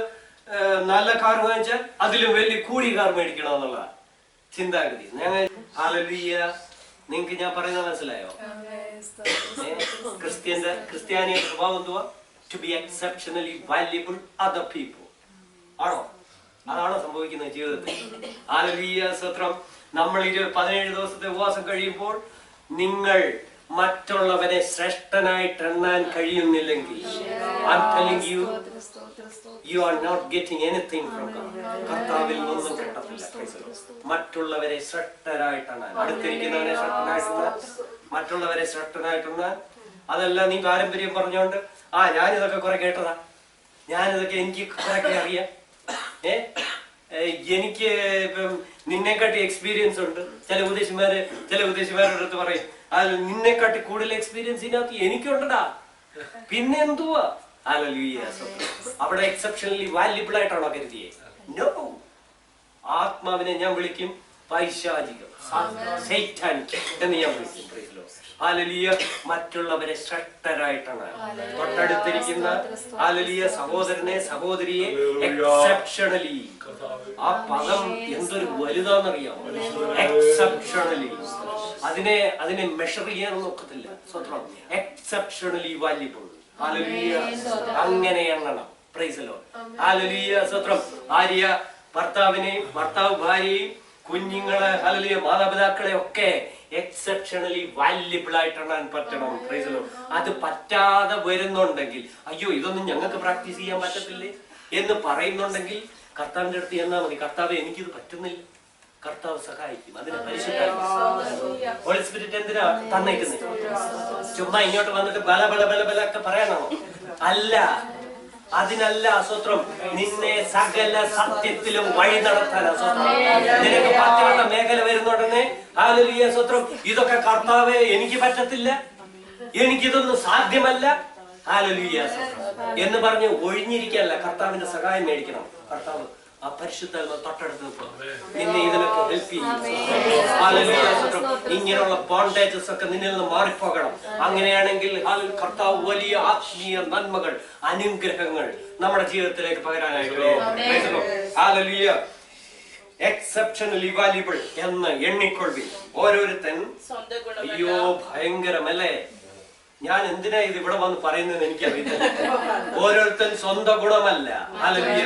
നല്ല കാർ വാങ്ങിച്ചാൽ അതിലും വലിയ കൂടി കാർ മേടിക്കണം എന്നുള്ള ചിന്താഗതി. ഞങ്ങൾ ഹല്ലേലൂയ. നിങ്ങക്ക് ഞാൻ പറയുന്നത് മനസ്സിലായോ? ക്രിസ്ത്യാനിയുടെ സ്വഭാവം എന്തുവാ? To be exceptionally valuable other people ആണോ? അതാണോ സംഭവിക്കുന്നത് ജീവിതത്തിൽ? ഹല്ലേലൂയ, സ്തോത്രം. നമ്മൾ 17 ദിവസത്തെ ഉപവാസം കഴിയുമ്പോൾ നിങ്ങൾ മറ്റുള്ളവരെ ശ്രേഷ്ഠനായിട്ട് എണ്ണാൻ കഴിയുന്നില്ലെങ്കിൽ I'm telling you, you are not getting anything from God. കർത്താവിൽ ഒന്നും കിട്ടത്തില്ല. മറ്റുള്ളവരെ ശ്രേഷ്ഠരായിട്ടെണ്ണാൻ, അടുത്തിരിക്കുന്നവരെ ശ്രേഷ്ഠനായിട്ടെണ്ണാൻ, മറ്റുള്ളവരെ ശ്രേഷ്ഠനായിട്ടെണ്ണാൻ അതല്ല നീ പാരമ്പര്യം പറഞ്ഞോണ്ട് ഞാനിതൊക്കെ കുറെ കേട്ടതാ, ഞാനിതൊക്കെ എനിക്ക് കുറെ അറിയാം, എനിക്ക് ഇപ്പം നിന്നെക്കാട്ടി എക്സ്പീരിയൻസ് ഉണ്ട്. ചില ഉപദേശിമാരുടെ അടുത്ത് പറയും, അത് നിന്നെക്കാട്ടി കൂടുതൽ എക്സ്പീരിയൻസ് ഇതിനകത്ത് എനിക്കുണ്ടടാ, പിന്നെ എന്തുവാ. അവിടെ എക്സെപ്ഷണലി വാല്യുബിൾ ആയിട്ടാണോ കരുതിയേ? നോ. ആത്മാവിനെ ഞാൻ വിളിക്കും പൈശാചികം, സൈറ്റാനിക് എന്ന് ഞാൻ വിളിക്കും. ഹല്ലേലൂയ. മറ്റുള്ളവരെ ശ്രേഷ്ഠരായിട്ടാണ് തൊട്ടടുത്തിരിക്കുന്ന ഹല്ലേലൂയ സഹോദരനെ സഹോദരിയെ എക്സെപ്ഷണലി. ആ പദം എന്തൊരു വലുതാന്നറിയാം. എക്സെപ്ഷണലി. അതിനെ മെഷർ ചെയ്യാനൊന്നും ഒക്കത്തില്ല. സ്വത്രം എക്സെപ്ഷണലി വാല്യുബിൾ. ഹല്ലേലൂയ. അങ്ങനെ എണ്ണണം. Praise the Lord. ഹല്ലേലൂയ. സ്വത്രം ഭർത്താവിനെയും ഭർത്താവ് ഭാര്യയെയും കുഞ്ഞുങ്ങളെ ഹല്ലേലൂയ മാതാപിതാക്കളെ ഒക്കെ എക്സെപ്ഷണലി വാല്യുബിൾ ആയിട്ടെണ്ണാൻ പറ്റണം. Price the Lord. അത് പറ്റാതെ വരുന്നുണ്ടെങ്കിൽ, അയ്യോ ഇതൊന്നും ഞങ്ങൾക്ക് പ്രാക്ടീസ് ചെയ്യാൻ പറ്റത്തില്ലേ എന്ന് പറയുന്നുണ്ടെങ്കിൽ കർത്താവിന്റെ അടുത്ത് എന്നാ മതി. കർത്താവ് എനിക്കിത് പറ്റുന്നില്ല, കർത്താവ് സഹായിക്കും. അതിന് പരിശുദ്ധ ഹോളി സ്പിരിറ്റ് എന്തിനാ തന്നേക്കുന്നത്? ചുമ്മാ ഇങ്ങോട്ട് വന്നിട്ട് ബല ബല ബല ബല ഒക്കെ പറയണോ? അല്ല, അതിനല്ല. സ്വത്രം നിന്നെ സകല സത്യത്തിലും വഴി നടത്താൻ സ്വത്രം. നിനക്ക് പറ്റാത്ത മേഖല വരുന്നുടനെ ഹല്ലേലൂയ സ്വത്രം ഇതൊക്കെ കർത്താവേ എനിക്ക് പറ്റത്തില്ല, എനിക്കിതൊന്നും സാധ്യമല്ല ഹല്ലേലൂയ എന്ന് പറഞ്ഞ് ഒഴിഞ്ഞിരിക്കല്ല, കർത്താവിന്റെ സഹായം മേടിക്കണം. കർത്താവ് ആ പരിശുദ്ധാത്മ തൊട്ടടുത്ത് നിൽക്കും, നിന്നെ ഇതിനൊക്കെ ഹെൽപ്പ് ചെയ്യും. ഇങ്ങനെയുള്ള ബോണ്ടേജസ് ഒക്കെ നിന്നിൽ നിന്ന് മാറിപ്പോകണം. അങ്ങനെയാണെങ്കിൽ കർത്താവ് വലിയ ആത്മീയ നന്മകൾ, അനുഗ്രഹങ്ങൾ നമ്മുടെ ജീവിതത്തിലേക്ക് പകരാനായിട്ട് എക്സെപ്ഷണലി വാല്യുബിൾ എന്ന് എണ്ണിക്കൊള്ളി. ഓരോരുത്തൻ അയ്യോ ഭയങ്കരമല്ലേ, ഞാൻ എന്തിനാ ഇത് ഇവിടെ വന്ന് പറയുന്നത് എനിക്കറിയില്ല. ഓരോരുത്തൻ സ്വന്തം ഗുണമല്ല. ഹല്ലേലൂയ.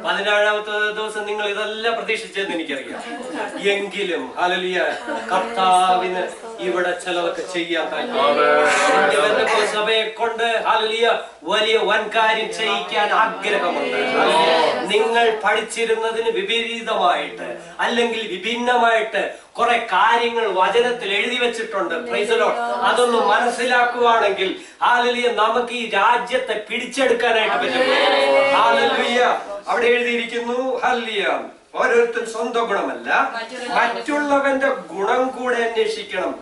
17ാമത്തെ ദിവസം നിങ്ങൾ ഇതെല്ലാം പ്രതീക്ഷിച്ചതെന്ന് എനിക്കറിയാം. എങ്കിലും ഹല്ലേലൂയ കർത്താവിന് ഇവിടെ ചിലതൊക്കെ ചെയ്യാൻ താല്പര്യം. സഭയെ കൊണ്ട് ഹല്ലേലൂയ വലിയ വൻകാര്യം ചെയ്യിക്കാൻ ആഗ്രഹമുണ്ട്. നിങ്ങൾ പഠിച്ചിരുന്നതിന് വിപരീതമായിട്ട് അല്ലെങ്കിൽ വിഭിന്നമായിട്ട് കുറെ കാര്യങ്ങൾ വചനത്തിൽ എഴുതി വെച്ചിട്ടുണ്ട്. Price the Lord. അതൊന്ന് മനസ്സിലാക്കുവാണെങ്കിൽ ഹല്ലേലൂയ നമുക്ക് ഈ രാജ്യത്തെ പിടിച്ചെടുക്കാനായിട്ട് പറ്റും. ഹല്ലേലൂയ. അവിടെ എഴുതിയിരിക്കുന്നു ഹല്ലേലൂയ ഓരോരുത്തർ സ്വന്തം ഗുണമല്ല മറ്റുള്ളവന്റെ ഗുണം കൂടെ അന്വേഷിക്കണം.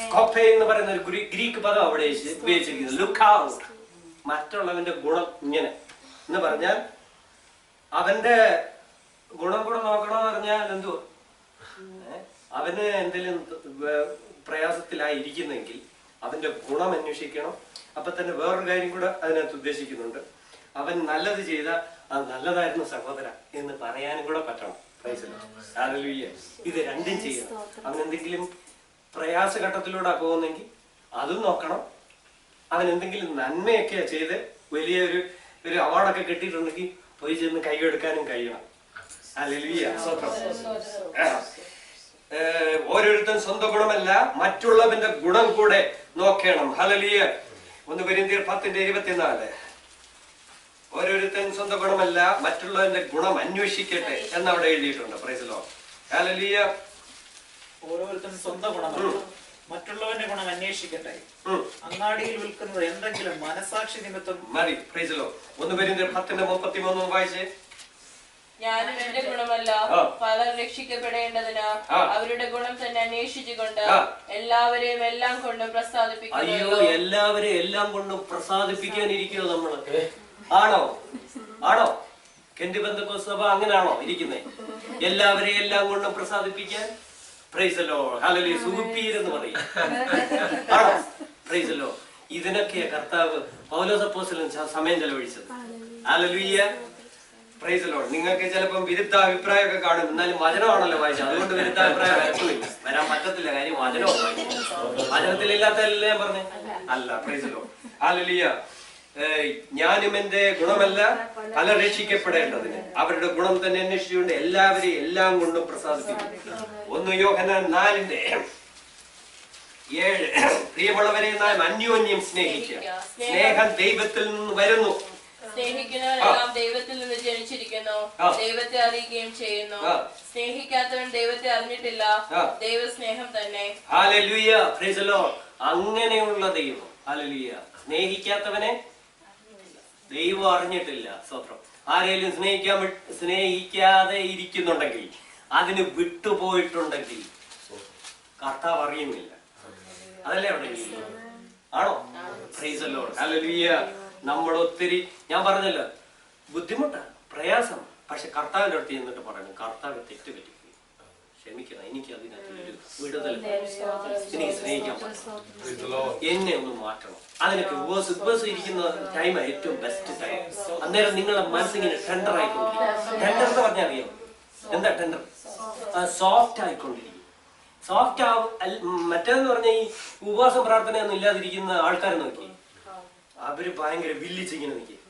സ്കോപ്പെ എന്ന് പറയുന്ന ഒരു ഗ്രീക്ക് പദം അവിടെ ഉപയോഗിച്ചിരിക്കുന്നത്. Look out. മറ്റുള്ളവന്റെ ഗുണം ഇങ്ങനെ എന്ന് പറഞ്ഞാൽ അവന്റെ ഗുണം കൂടെ നോക്കണമെന്ന് പറഞ്ഞാൽ എന്തുവാ? അവന് എന്തെങ്കിലും പ്രയാസത്തിലായിരിക്കുന്നെങ്കിൽ അവന്റെ ഗുണം അന്വേഷിക്കണം. അപ്പൊ തന്നെ വേറൊരു കാര്യം കൂടെ അതിനകത്ത് ഉദ്ദേശിക്കുന്നുണ്ട്. അവൻ നല്ലത് ചെയ്ത അത് നല്ലതായിരുന്നു സഹോദര എന്ന് പറയാനും കൂടെ പറ്റണം. ഹല്ലേലൂയ. ഇത് രണ്ടും ചെയ്യണം. അവൻ എന്തെങ്കിലും പ്രയാസഘട്ടത്തിലൂടെ പോകുന്നെങ്കിൽ അതും നോക്കണം. അവൻ എന്തെങ്കിലും നന്മയൊക്കെ ചെയ്ത് വലിയ ഒരു അവാർഡൊക്കെ കിട്ടിയിട്ടുണ്ടെങ്കിൽ പോയി ചെന്ന് കൈയെടുക്കാനും കഴിയണം. ഹല്ലേലൂയ. ഓരോരുത്തൻ സ്വന്തം ഗുണമല്ല മറ്റുള്ളവന്റെ ഗുണം കൂടെ നോക്കണം. ഹല്ലേലൂയ. 1 കൊരിന്ത്യർ 10:24. ഓരോരുത്തൻ സ്വന്തം ഗുണമല്ല മറ്റുള്ളവന്റെ ഗുണം അന്വേഷിക്കട്ടെ എന്നവിടെ എഴുതിയിട്ടുണ്ട്. Price the Lord. ഹല്ലേലൂയ. ഓരോരുത്തൻ സ്വന്തം ഗുണമല്ല മറ്റുള്ളവന്റെ ഗുണം അന്വേഷിക്കട്ടെ. അങ്ങാടിയിൽ വിൽക്കുന്നത് എന്തെങ്കിലും മനസാക്ഷി നിമിത്തം മതി. Price the Lord. 1 കൊരിന്ത്യർ 10:33 വായിച്ചേ. ഞാനും എന്റെ ഗുണമല്ല പലർ രക്ഷിക്കപ്പെടേണ്ടതിന് അവരുടെ ഗുണം തന്നെ അന്വേഷിച്ചുകൊണ്ട് എല്ലാവരെയും എല്ലാം കൊണ്ടും പ്രസാദിപ്പിക്കും. അയ്യോ, എല്ലാവരെയും എല്ലാം കൊണ്ടും പ്രസാദിപ്പിക്കാനിരിക്കോ നമ്മള്? ആണോ? കെന്റി പെന്തക്കോസ്ത് സഭ അങ്ങനെയാണോ ഇരിക്കുന്നേ? എല്ലാവരെയും എല്ലാം കൊണ്ടും പ്രസാദിപ്പിക്കാൻ. Praise the Lord. ഹല്ലേലൂയ. സുഖപ്പീരെന്ന് പറയും. ആണോ? Price the Lord. ഇതിനൊക്കെയാ കർത്താവ് പൗലോസ് അപ്പോസ്തലൻ സമയം ചെലവഴിച്ചത്. ഹല്ലേലൂയ. Praise the Lord. നിങ്ങൾക്ക് ചിലപ്പം വിരുദ്ധാഭിപ്രായമൊക്കെ കാണും, എന്നാലും വചനമാണല്ലോ വായിച്ചത്. അതുകൊണ്ട് വിരുദ്ധാഭിപ്രായം വരാൻ പറ്റത്തില്ല. കാര്യം വചനത്തിലില്ലാത്ത എല്ലാം ഞാൻ പറഞ്ഞേ അല്ല. Price the Lord. ഹല്ലേലൂയ. ഞാനും എന്റെ ഗുണമല്ല പലർ രക്ഷിക്കപ്പെടേണ്ടതിന് അവരുടെ ഗുണം തന്നെ അന്വേഷിച്ചുകൊണ്ട് എല്ലാവരെയും എല്ലാം കൊണ്ടും പ്രസാദിപ്പിക്കും. 1 യോഹന്നാൻ 4:7. പ്രിയമുള്ളവരെ നാം അന്യോന്യം സ്നേഹിക്കുക. സ്നേഹം ദൈവത്തിൽ നിന്ന് വരുന്നു. സ്നേഹിക്കുന്നവരെല്ലാം ദൈവത്തിൽ നിന്ന് ജനിച്ചിരിക്കുന്നു, ദൈവത്തെ അറിയുകയും ചെയ്യുന്നു. സ്നേഹിക്കാത്തവൻ ദൈവത്തെ അറിഞ്ഞിട്ടില്ല, ദൈവസ്നേഹം തന്നെ. ഹല്ലേലൂയ. Praise the Lord. അങ്ങനെയുള്ള ദൈവം ഹല്ലേലൂയ. സ്നേഹിക്കാത്തവനെ ദൈവം അറിഞ്ഞിട്ടില്ല. സ്തോത്രം. ആരെങ്കിലും സ്നേഹിക്കാതെ ഇരിക്കുന്നുണ്ടെങ്കിൽ, അതിന് വിട്ടുപോയിട്ടുണ്ടെങ്കിൽ കർത്താവ് അറിയുന്നില്ല. അതല്ലേ അവിടെ ആണോ? Price the Lord. ഹല്ലേലൂയ. നമ്മൾ ഒത്തിരി, ഞാൻ പറഞ്ഞല്ലോ, ബുദ്ധിമുട്ടാണ്, പ്രയാസം. പക്ഷെ കർത്താവിന്റെ അടുത്ത് ചെന്നിട്ട് പറയണം, കർത്താവ് തെറ്റ് പറ്റി, ക്ഷമിക്കണം, എനിക്ക് അതിനകത്തൊരു വിടുതൽ, എനിക്ക് സ്നേഹിക്കാൻ പറ്റണം, എന്നെ ഒന്ന് മാറ്റണം. അതിനൊക്കെ ഉപവാസം ഇരിക്കുന്ന ടൈമാണ് ഏറ്റവും ബെസ്റ്റ് ടൈം. അന്നേരം നിങ്ങളുടെ മനസ്സിങ്ങനെ ടെൻഡർ ആയിക്കൊണ്ടിരിക്കും. ടെൻഡർ എന്ന് പറഞ്ഞാൽ അറിയാം എന്താ ടെൻഡർ? സോഫ്റ്റ് ആയിക്കൊണ്ടിരിക്കും. സോഫ്റ്റ് ആവും. മറ്റേതെന്ന് പറഞ്ഞാൽ ഈ ഉപവാസം പ്രാർത്ഥനയൊന്നും ഇല്ലാതിരിക്കുന്ന ആൾക്കാരെ നോക്കി, അവര് ഭയങ്കര വില്ലിച്ചിങ്ങനെ നിൽക്കും.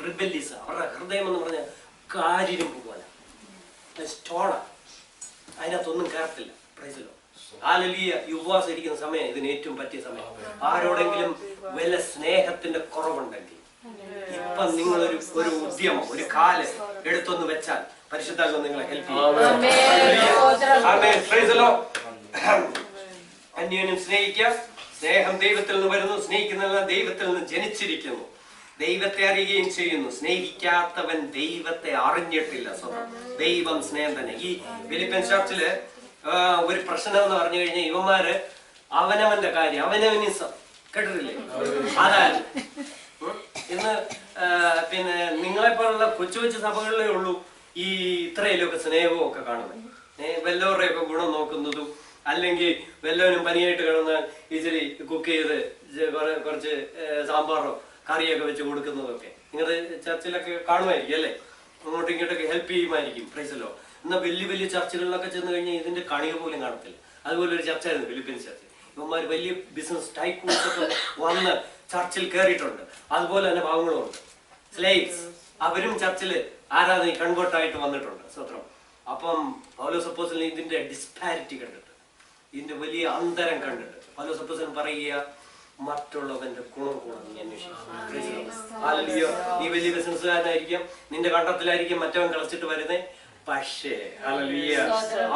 റിബല്ലിസ്. അവരുടെ ഹൃദയം എന്ന് പറഞ്ഞാൽ കാരിരുമ്പ് പോലെ സ്റ്റോണ, അതിനകത്തൊന്നും കയറത്തില്ല. Praise the Lord. ഹല്ലേലൂയ. ഈ ഉപവാസം ഇരിക്കുന്ന സമയം ഇതിന് ഏറ്റവും പറ്റിയ സമയം. ആരോടെങ്കിലും വല്ല സ്നേഹത്തിന്റെ കുറവുണ്ടെങ്കിൽ ഇപ്പൊ നിങ്ങളൊരു ഉദ്യമം, ഒരു കാല് എടുത്തൊന്ന് വെച്ചാൽ പരിശുദ്ധാത്മാവ് നിങ്ങളെ ഹെൽപ്പ് ചെയ്യും. അന്യോന്യം സ്നേഹിക്കുക. സ്നേഹം ദൈവത്തിൽ നിന്ന് വരുന്നു. സ്നേഹിക്കുന്നതെല്ലാം ദൈവത്തിൽ നിന്ന് ജനിച്ചിരിക്കുന്നു. ദൈവത്തെ അറിയുകയും ചെയ്യുന്നു. സ്നേഹിക്കാത്തവൻ ദൈവത്തെ അറിഞ്ഞിട്ടില്ല. ദൈവം സ്നേഹം തന്നെ. ഈ ഫിലിപ്പിയൻ ചർച്ചില് ഒരു പ്രശ്നം എന്ന് പറഞ്ഞു കഴിഞ്ഞാൽ, ഇവന്മാര് അവനവന്റെ കാര്യം, അവനവനിസം കേട്ടിട്ടില്ലേ? അതായത് ഇന്ന് പിന്നെ നിങ്ങളെപ്പോലുള്ള കൊച്ചു കൊച്ചു സഭകളിലേ ഉള്ളൂ ഈ ഇത്രയിലൊക്കെ സ്നേഹവും ഒക്കെ കാണുന്നത്. വല്ലവരുടെയൊക്കെ ഗുണം നോക്കുന്നതും, അല്ലെങ്കിൽ വല്ലവനും പനിയായിട്ട് കിടന്നാൽ ഇച്ചിരി കുക്ക് ചെയ്ത് കുറച്ച് സാമ്പാറോ കറിയൊക്കെ വെച്ച് കൊടുക്കുന്നതൊക്കെ നിങ്ങളുടെ ചർച്ചിലൊക്കെ കാണുമായിരിക്കും അല്ലേ? അങ്ങോട്ടും ഇങ്ങോട്ടൊക്കെ ഹെൽപ്പ് ചെയ്യുമായിരിക്കും. Praise the Lord. എന്നാൽ വലിയ വലിയ ചർച്ചകളിലൊക്കെ ചെന്ന് കഴിഞ്ഞാൽ ഇതിന്റെ കണിക പോലും കാണത്തില്ല. അതുപോലെ ഒരു ചർച്ചയായിരുന്നു ഫിലിപ്പീൻ ചർച്ച. ഇവന്മാർ വലിയ ബിസിനസ് ടൈക്കൂൺസ് ഒക്കെ വന്ന് ചർച്ചിൽ കയറിയിട്ടുണ്ട്. അതുപോലെ തന്നെ പാവങ്ങളുമുണ്ട്, സ്ലേവ്സ്. അവരും ചർച്ചിൽ ആരാധന കൺവേർട്ടായിട്ട് വന്നിട്ടുണ്ട്. സ്വത്രം. അപ്പം പൗലോസ് അപ്പോസ്തലൻ ഇതിന്റെ ഡിസ്പാരിറ്റി കണ്ടിട്ട്, ഇതിന്റെ വലിയ അന്തരം കണ്ടിട്ട് പൗലോസ് അപ്പോസ്തലൻ പറയുക, മറ്റുള്ളവന്റെ ഗുണം കൂടെ നീ അന്വേഷിക്കും. ഹല്ലേലൂയ. നീ വലിയ ബിസിനസ്സുകാരനായിരിക്കും, നിന്റെ കണ്ടത്തിലായിരിക്കും മറ്റവൻ കളിച്ചിട്ട് വരുന്നേ, പക്ഷേ ഹല്ലേലൂയ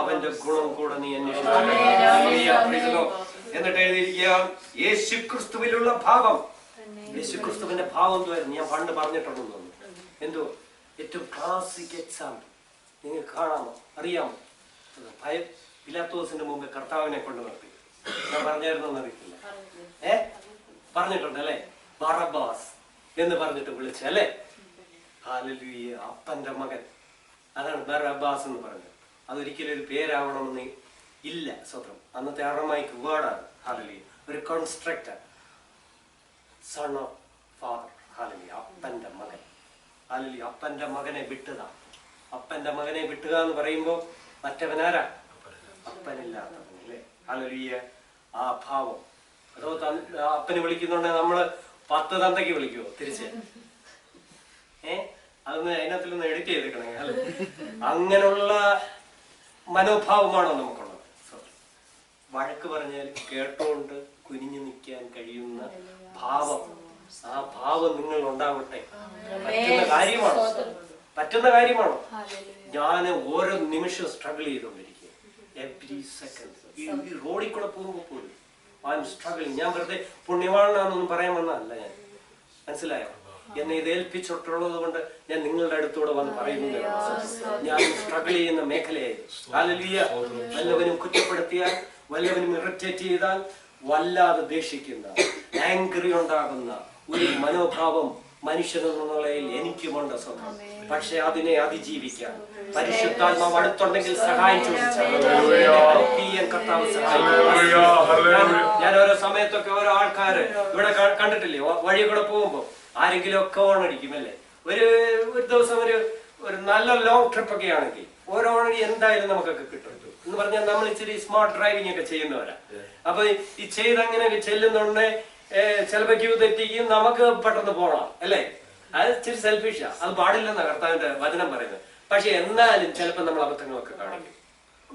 അവന്റെ ഗുണം കൂടെ നീ അന്വേഷിക്കും. എന്നിട്ട് എഴുതിയിരിക്കുക, യേശുക്രിസ്തുവിലുള്ള ഭാവം. യേശുക്രിസ്തുവിന്റെ ഭാവം എന്തുവായിരുന്നു? ഞാൻ പണ്ട് പറഞ്ഞിട്ടുണ്ടെന്ന് തോന്നുന്നു. എന്തോ ഏറ്റവും ക്ലാസിക് എക്സാമ്പിൾ നിങ്ങൾക്ക് കാണാമോ, അറിയാമോ? പിലാത്തോസിന്റെ മുമ്പ് കർത്താവിനെ കൊണ്ട് നിർത്തി. ഞാൻ പറഞ്ഞായിരുന്നോന്ന് അറിയില്ല. പറഞ്ഞിട്ടുണ്ട് അല്ലെ? ബറബ്ബാസ് എന്ന് പറഞ്ഞിട്ട് വിളിച്ചല്ലേ? ഹല്ലേലൂയ. അപ്പന്റെ മകൻ, അതാണ് ബറബ്ബാസ് എന്ന് പറഞ്ഞത്. അതൊരിക്കലും ഒരു പേരാവണമെന്ന് ഇല്ല. സ്വത്രം. അന്നത്തെ അറമൈക്ക് വേർഡാണ്. ഹല്ലേലൂയ. ഒരു constructor, son of father. Hallelujah. അപ്പന്റെ മകൻ. ഹല്ലേലൂയ. അപ്പന്റെ മകനെ വിട്ടുക. അപ്പന്റെ മകനെ വിട്ടുക എന്ന് പറയുമ്പോ മറ്റവനാരാ? അപ്പനില്ലാത്തവൻ അല്ലേ? ഹല്ലേലൂയ. ആ ഭാവം. അതോ അപ്പനെ വിളിക്കുന്നുണ്ടെങ്കിൽ നമ്മള് 10 തന്തയ്ക്ക് വിളിക്കുവോ തിരിച്ച്? അതൊന്ന് അതിനകത്തിലൊന്ന് എഡിറ്റ് ചെയ്തേക്കണേ. അങ്ങനെയുള്ള മനോഭാവമാണോ നമുക്കുള്ളത്? വഴക്ക് പറഞ്ഞാൽ കേട്ടോണ്ട് കുനിഞ്ഞു നിൽക്കാൻ കഴിയുന്ന ഭാവം, ആ ഭാവം നിങ്ങൾ ഉണ്ടാവട്ടെ. പറ്റുന്ന കാര്യമാണോ? ഞാൻ ഓരോ നിമിഷവും സ്ട്രഗിൾ ചെയ്തുകൊണ്ടിരിക്കുക. Every second. ഈ റോഡിൽ കൂടെ പോകുമ്പോൾ പോലും ഐ എം സ്ട്രഗിളിങ്. ഞാൻ വെറുതെ പുണ്യവാളനാണെന്നൊന്നും പറയാൻ വന്നതല്ല. ഞാൻ മനസ്സിലായോ? എന്നെ ഇത് ഏൽപ്പിച്ചിട്ടുള്ളത് കൊണ്ട് ഞാൻ നിങ്ങളുടെ അടുത്തൂടെ വന്ന് പറയുന്നത്. ഞാൻ സ്ട്രഗിൾ ചെയ്യുന്ന മേഖലയായിരുന്നു. ഹല്ലേലൂയ. വല്ലവനും കുറ്റപ്പെടുത്തിയാൽ, വല്ലവനും ഇറിറ്റേറ്റ് ചെയ്താൽ വല്ലാതെ ദേഷിക്കുന്ന, ആംഗ്രി ഉണ്ടാകുന്ന ഒരു മനോഭാവം മനുഷ്യനെന്ന നിലയിൽ എനിക്കുമുണ്ട് സ്വന്തം. പക്ഷെ അതിനെ അതിജീവിക്കാൻ പരിശുദ്ധാത്മാവ് അടുത്തുണ്ടെങ്കിൽ സഹായം ചോദിച്ചാൽ കർത്താവ് സഹായിക്കും. ഞാൻ ഓരോ സമയത്തൊക്കെ ഓരോ ആൾക്കാര് ഇവിടെ കണ്ടിട്ടില്ലേ, വഴി കൂടെ പോകുമ്പോ ആരെങ്കിലും ഒക്കെ ഓണടിക്കും അല്ലേ? ഒരു ദിവസം ഒരു നല്ല ലോങ് ട്രിപ്പ് ഒക്കെ ആണെങ്കിൽ ഓരോ ഓണടി എന്തായാലും നമുക്കൊക്കെ കിട്ടും എന്ന് പറഞ്ഞാൽ നമ്മൾ ഇച്ചിരി സ്മാർട്ട് ഡ്രൈവിംഗ് ഒക്കെ ചെയ്യുന്നവരാ. അപ്പൊ ഈ ചെയ്തങ്ങനെ ചെല്ലുന്നുണ്ടെ ചിലപ്പോ ക്യൂ തെറ്റിക്കും, നമുക്ക് പെട്ടെന്ന് പോകണം അല്ലേ? അത് ഇച്ചിരി സെൽഫിഷാ. അത് പാടില്ലെന്നാ കർത്താവിന്റെ വചനം പറയുന്നത്. പക്ഷെ എന്നാലും ചിലപ്പോ നമ്മൾ അബദ്ധങ്ങളൊക്കെ കാണിക്കും.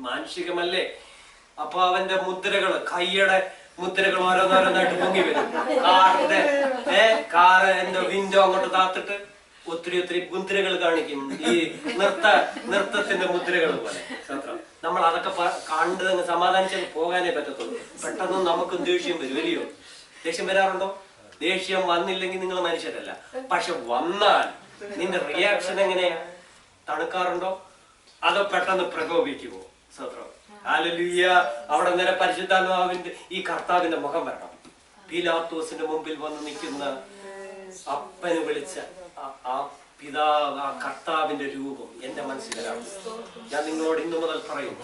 മാനുഷികമല്ലേ? അപ്പൊ അവന്റെ മുദ്രകള്, കൈയുടെ മുദ്രകൾ ഓരോന്നോരോന്നായിട്ട് പൊങ്ങി വരും. കാറിന്റെ വിൻഡോ അങ്ങോട്ട് താത്തിട്ട് ഒത്തിരി മുദ്രകൾ കാണിക്കും. ഈ നൃത്തത്തിന്റെ മുദ്രകൾ പോലെ. നമ്മൾ അതൊക്കെ കണ്ട് സമാധാനിച്ച് പോകാനേ പറ്റത്തുള്ളൂ. പെട്ടെന്ന് നമുക്കും ദേഷ്യം വരും. വലിയോ ദേഷ്യം വരാറുണ്ടോ? ദേഷ്യം വന്നില്ലെങ്കിൽ നിങ്ങൾ മനുഷ്യരല്ല. പക്ഷെ വന്നാൽ നിന്റെ റിയാക്ഷൻ എങ്ങനെയാ? തണുക്കാറുണ്ടോ? അതോ പെട്ടെന്ന് പ്രകോപിക്കുമോ? സ്വത്രം ഹല്ലേലൂയ. അവിടെ നേരെ പരിശുദ്ധാത്മാവിന്റെ ഈ കർത്താവിന്റെ മുഖം വരണം. പീലാത്തോസിന്റെ മുമ്പിൽ വന്ന് നിൽക്കുന്ന അപ്പന് വിളിച്ച ആ പിതാവ്, ആ കർത്താവിന്റെ രൂപം എന്റെ മനസ്സിലാണ്. ഞാൻ നിങ്ങളോട് ഇന്നു മുതൽ പറയും,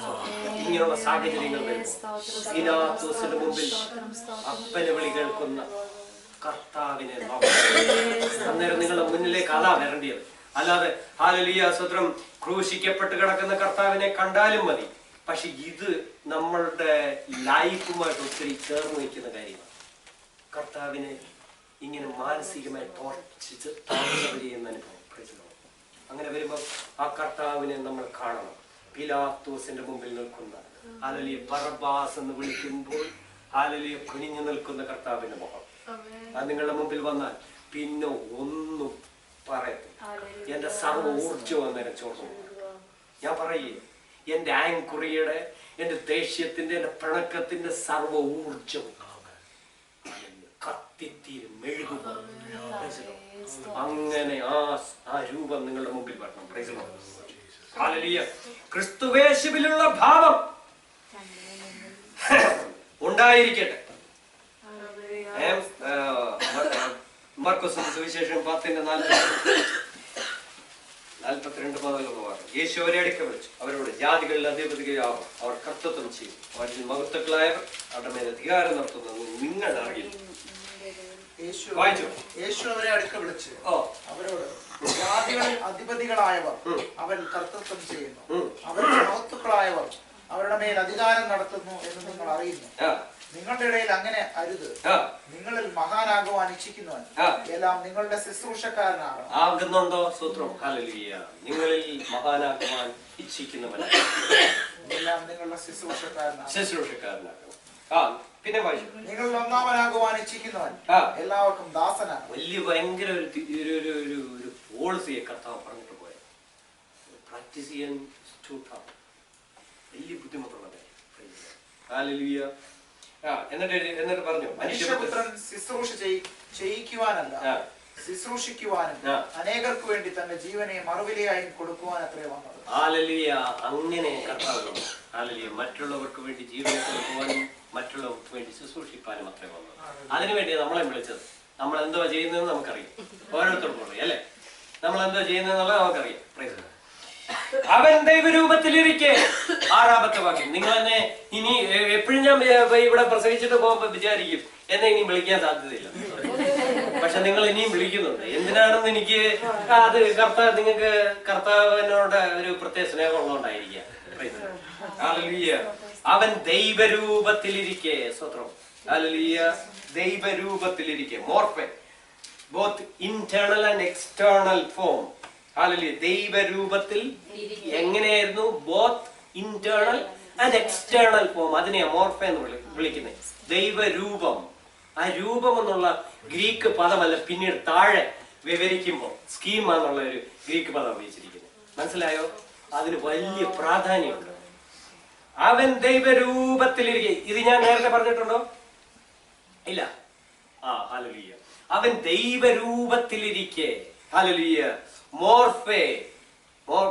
ഇങ്ങനെയുള്ള സാഹചര്യങ്ങൾ വരുമ്പോൾ പീലാത്തോസിന്റെ മുമ്പിൽ അപ്പന് വിളി കേൾക്കുന്ന കർത്താവിനെ അന്നേരം നിങ്ങളുടെ മുന്നിലേക്ക് അതാ വരേണ്ടത്. അല്ലാതെ ഹല്ലേലൂയ സ്വത്രം ക്രൂശിക്കപ്പെട്ട് കിടക്കുന്ന കർത്താവിനെ കണ്ടാലും മതി. പക്ഷെ ഇത് നമ്മളുടെ ലൈഫുമായിട്ട് ഒത്തിരി ചേർന്ന് നിൽക്കുന്ന കാര്യമാണ്. കർത്താവിനെ ഇങ്ങനെ മാനസികമായി ടോർച്ചർ ചെയ്യുന്ന അനുഭവം. അങ്ങനെ വരുമ്പോൾ ആ കർത്താവിനെ നമ്മൾ കാണണം. പീലാത്തോസിന്റെ മുമ്പിൽ നിൽക്കുന്ന ഹല്ലേലൂയ ബറബ്ബാസ് എന്ന് വിളിക്കുമ്പോൾ ഹല്ലേലൂയ കുനിഞ്ഞു നിൽക്കുന്ന കർത്താവിന്റെ മുഖം അത് നിങ്ങളുടെ മുമ്പിൽ വന്നാൽ പിന്നെ ഒന്നും പറയത്തില്ല. എന്റെ സർവ്വ ഊർജ്ജം അന്നേരം ചോർന്നു. ഞാൻ പറയേ, എന്റെ ആങ്കുറിയുടെ, എന്റെ ദേഷ്യത്തിന്റെ, എന്റെ പിണക്കത്തിന്റെ സർവ്വ ഊർജ്ജം കത്തിത്തീരും, മെഴുകുക. അങ്ങനെ ആ രൂപം നിങ്ങളുടെ മുമ്പിൽ വരണം. ഹല്ലേലൂയ. ക്രിസ്തുവേശുവിലുള്ള ഭാവം ഉണ്ടായിരിക്കട്ടെ. മർക്കോസിന്റെ സുവിശേഷം 10:42 മുതലുള്ള വാക്യം. യേശു അവരെ അടുക്ക വിളിച്ചു അവരോട്, ജാതികളിൽ അധിപതിയാവും, അവർ കർത്തൃത്വം ചെയ്യും, അവരിൽ മഹത്തുക്കളായവർ അവരുടെ മേൽ അധികാരം നടത്തുന്നത് നിങ്ങൾ അറിയില്ല. യേശു അവരെ അടുക്ക വിളിച്ച് അവരോട്, ജാതികളിൽ അധിപതികളായവർ അവൻ കർത്തൃത്വം ചെയ്യുന്നു, അവരുടെ മഹത്തുക്കളായവർ അവരുടെ മേൽ അധികാരം നടത്തുന്നു എന്ന് നിങ്ങൾ അറിയുന്നു. നിങ്ങളുടെ ഇടയിൽ അങ്ങനെ അരുത്. നിങ്ങളിൽ മഹാനാകുവാൻ ഇച്ഛിക്കുന്നവൻ എല്ലാം നിങ്ങളുടെ ശുശ്രൂഷക്കാരനാകുന്നുണ്ടോ? സൂത്രം ഹല്ലേലൂയ. നിങ്ങളിൽ മഹാനാകുവാൻ ഇച്ഛിക്കുന്നവൻ എല്ലാം നിങ്ങളുടെ ശുശ്രൂഷക്കാരനാകും. പിന്നെ നിങ്ങൾ ഒന്നാമനാകുവാൻ ഇച്ഛിക്കുന്നവൻ എല്ലാവർക്കും ദാസനാണ്. വലിയ ഭയങ്കര ഒരു പോളിസിയെ കർത്താവ് പറഞ്ഞിട്ട് പോയത്. പ്രാക്ടീസ് ചെയ്യാൻ വലിയ ബുദ്ധിമുട്ടുള്ള കാര്യം. ഹല്ലേലൂയ. എന്നിട്ട് പറഞ്ഞു, മനുഷ്യപുത്രൻ ശുശ്രൂഷ ചെയ്യിക്കുവാനല്ല, ശുശ്രൂഷിക്കുവാനും അനേകർക്ക് വേണ്ടി തന്റെ ജീവനെ മറുവിലയായും കൊടുക്കുവാൻ അത്രേ വന്നത്. ഹല്ലേലൂയ. അങ്ങനെ കർത്താവ് ഹല്ലേലൂയ മറ്റുള്ളവർക്ക് വേണ്ടി ജീവനെ കൊടുക്കുവാനും മറ്റുള്ളവർക്ക് വേണ്ടി ശുശ്രൂഷിക്കാനും അത്രേ വന്നത്. അതിനുവേണ്ടി നമ്മളെ വിളിച്ചത്. നമ്മൾ എന്തോ ചെയ്യുന്നതെന്ന് നമുക്കറിയാം. ഓരോരുത്തർക്കും അറിയാം അല്ലെ? നമ്മൾ എന്തോ ചെയ്യുന്നതെന്നുള്ളത് നമുക്കറിയാം. അവൻ ദൈവരൂപത്തിലിരിക്കെ, 6-ാമത്തെ വാക്യം. നിങ്ങൾ എന്നെ ഇനി എപ്പോഴും ഞാൻ ഇവിടെ പ്രസംഗിച്ചിട്ട് പോകുമ്പോ വിചാരിക്കും എന്നെ ഇനി വിളിക്കാൻ സാധ്യതയില്ല. പക്ഷെ നിങ്ങൾ ഇനിയും വിളിക്കുന്നുണ്ട്. എന്തിനാണെന്ന് എനിക്ക് അത് നിങ്ങൾക്ക് കർത്താവിനോട് ഒരു പ്രത്യേക സ്നേഹം ഉള്ളതുകൊണ്ടായിരിക്കാം. ഹല്ലേലൂയ. അവൻ ദൈവരൂപത്തിലിരിക്കെ, സ്വത്രം ഹല്ലേലൂയ, ദൈവരൂപത്തിലിരിക്കെ, morphe, both internal and external form. ഹല്ലേലൂയ. ദൈവരൂപത്തിൽ എങ്ങനെയായിരുന്നു? Both internal and external form. അതിനെയാ മോർഫെ എന്ന് വിളിക്കുന്നത്. ദൈവരൂപം. ആ രൂപം എന്നുള്ള ഗ്രീക്ക് പദമല്ല, പിന്നീട് താഴെ വിവരിക്കുമ്പോൾ സ്കീമ എന്നുള്ള ഒരു ഗ്രീക്ക് പദം ഉപയോഗിച്ചിരിക്കുന്നത്. മനസ്സിലായോ? അതിന് വലിയ പ്രാധാന്യമുണ്ട്. അവൻ ദൈവരൂപത്തിലിരിക്കെ. ഇത് ഞാൻ നേരത്തെ പറഞ്ഞിട്ടുണ്ടോ? ഇല്ല. ഹല്ലേലൂയ. അവൻ ദൈവരൂപത്തിലിരിക്കെ. ഹല്ലേലൂയ. മോർഫെ,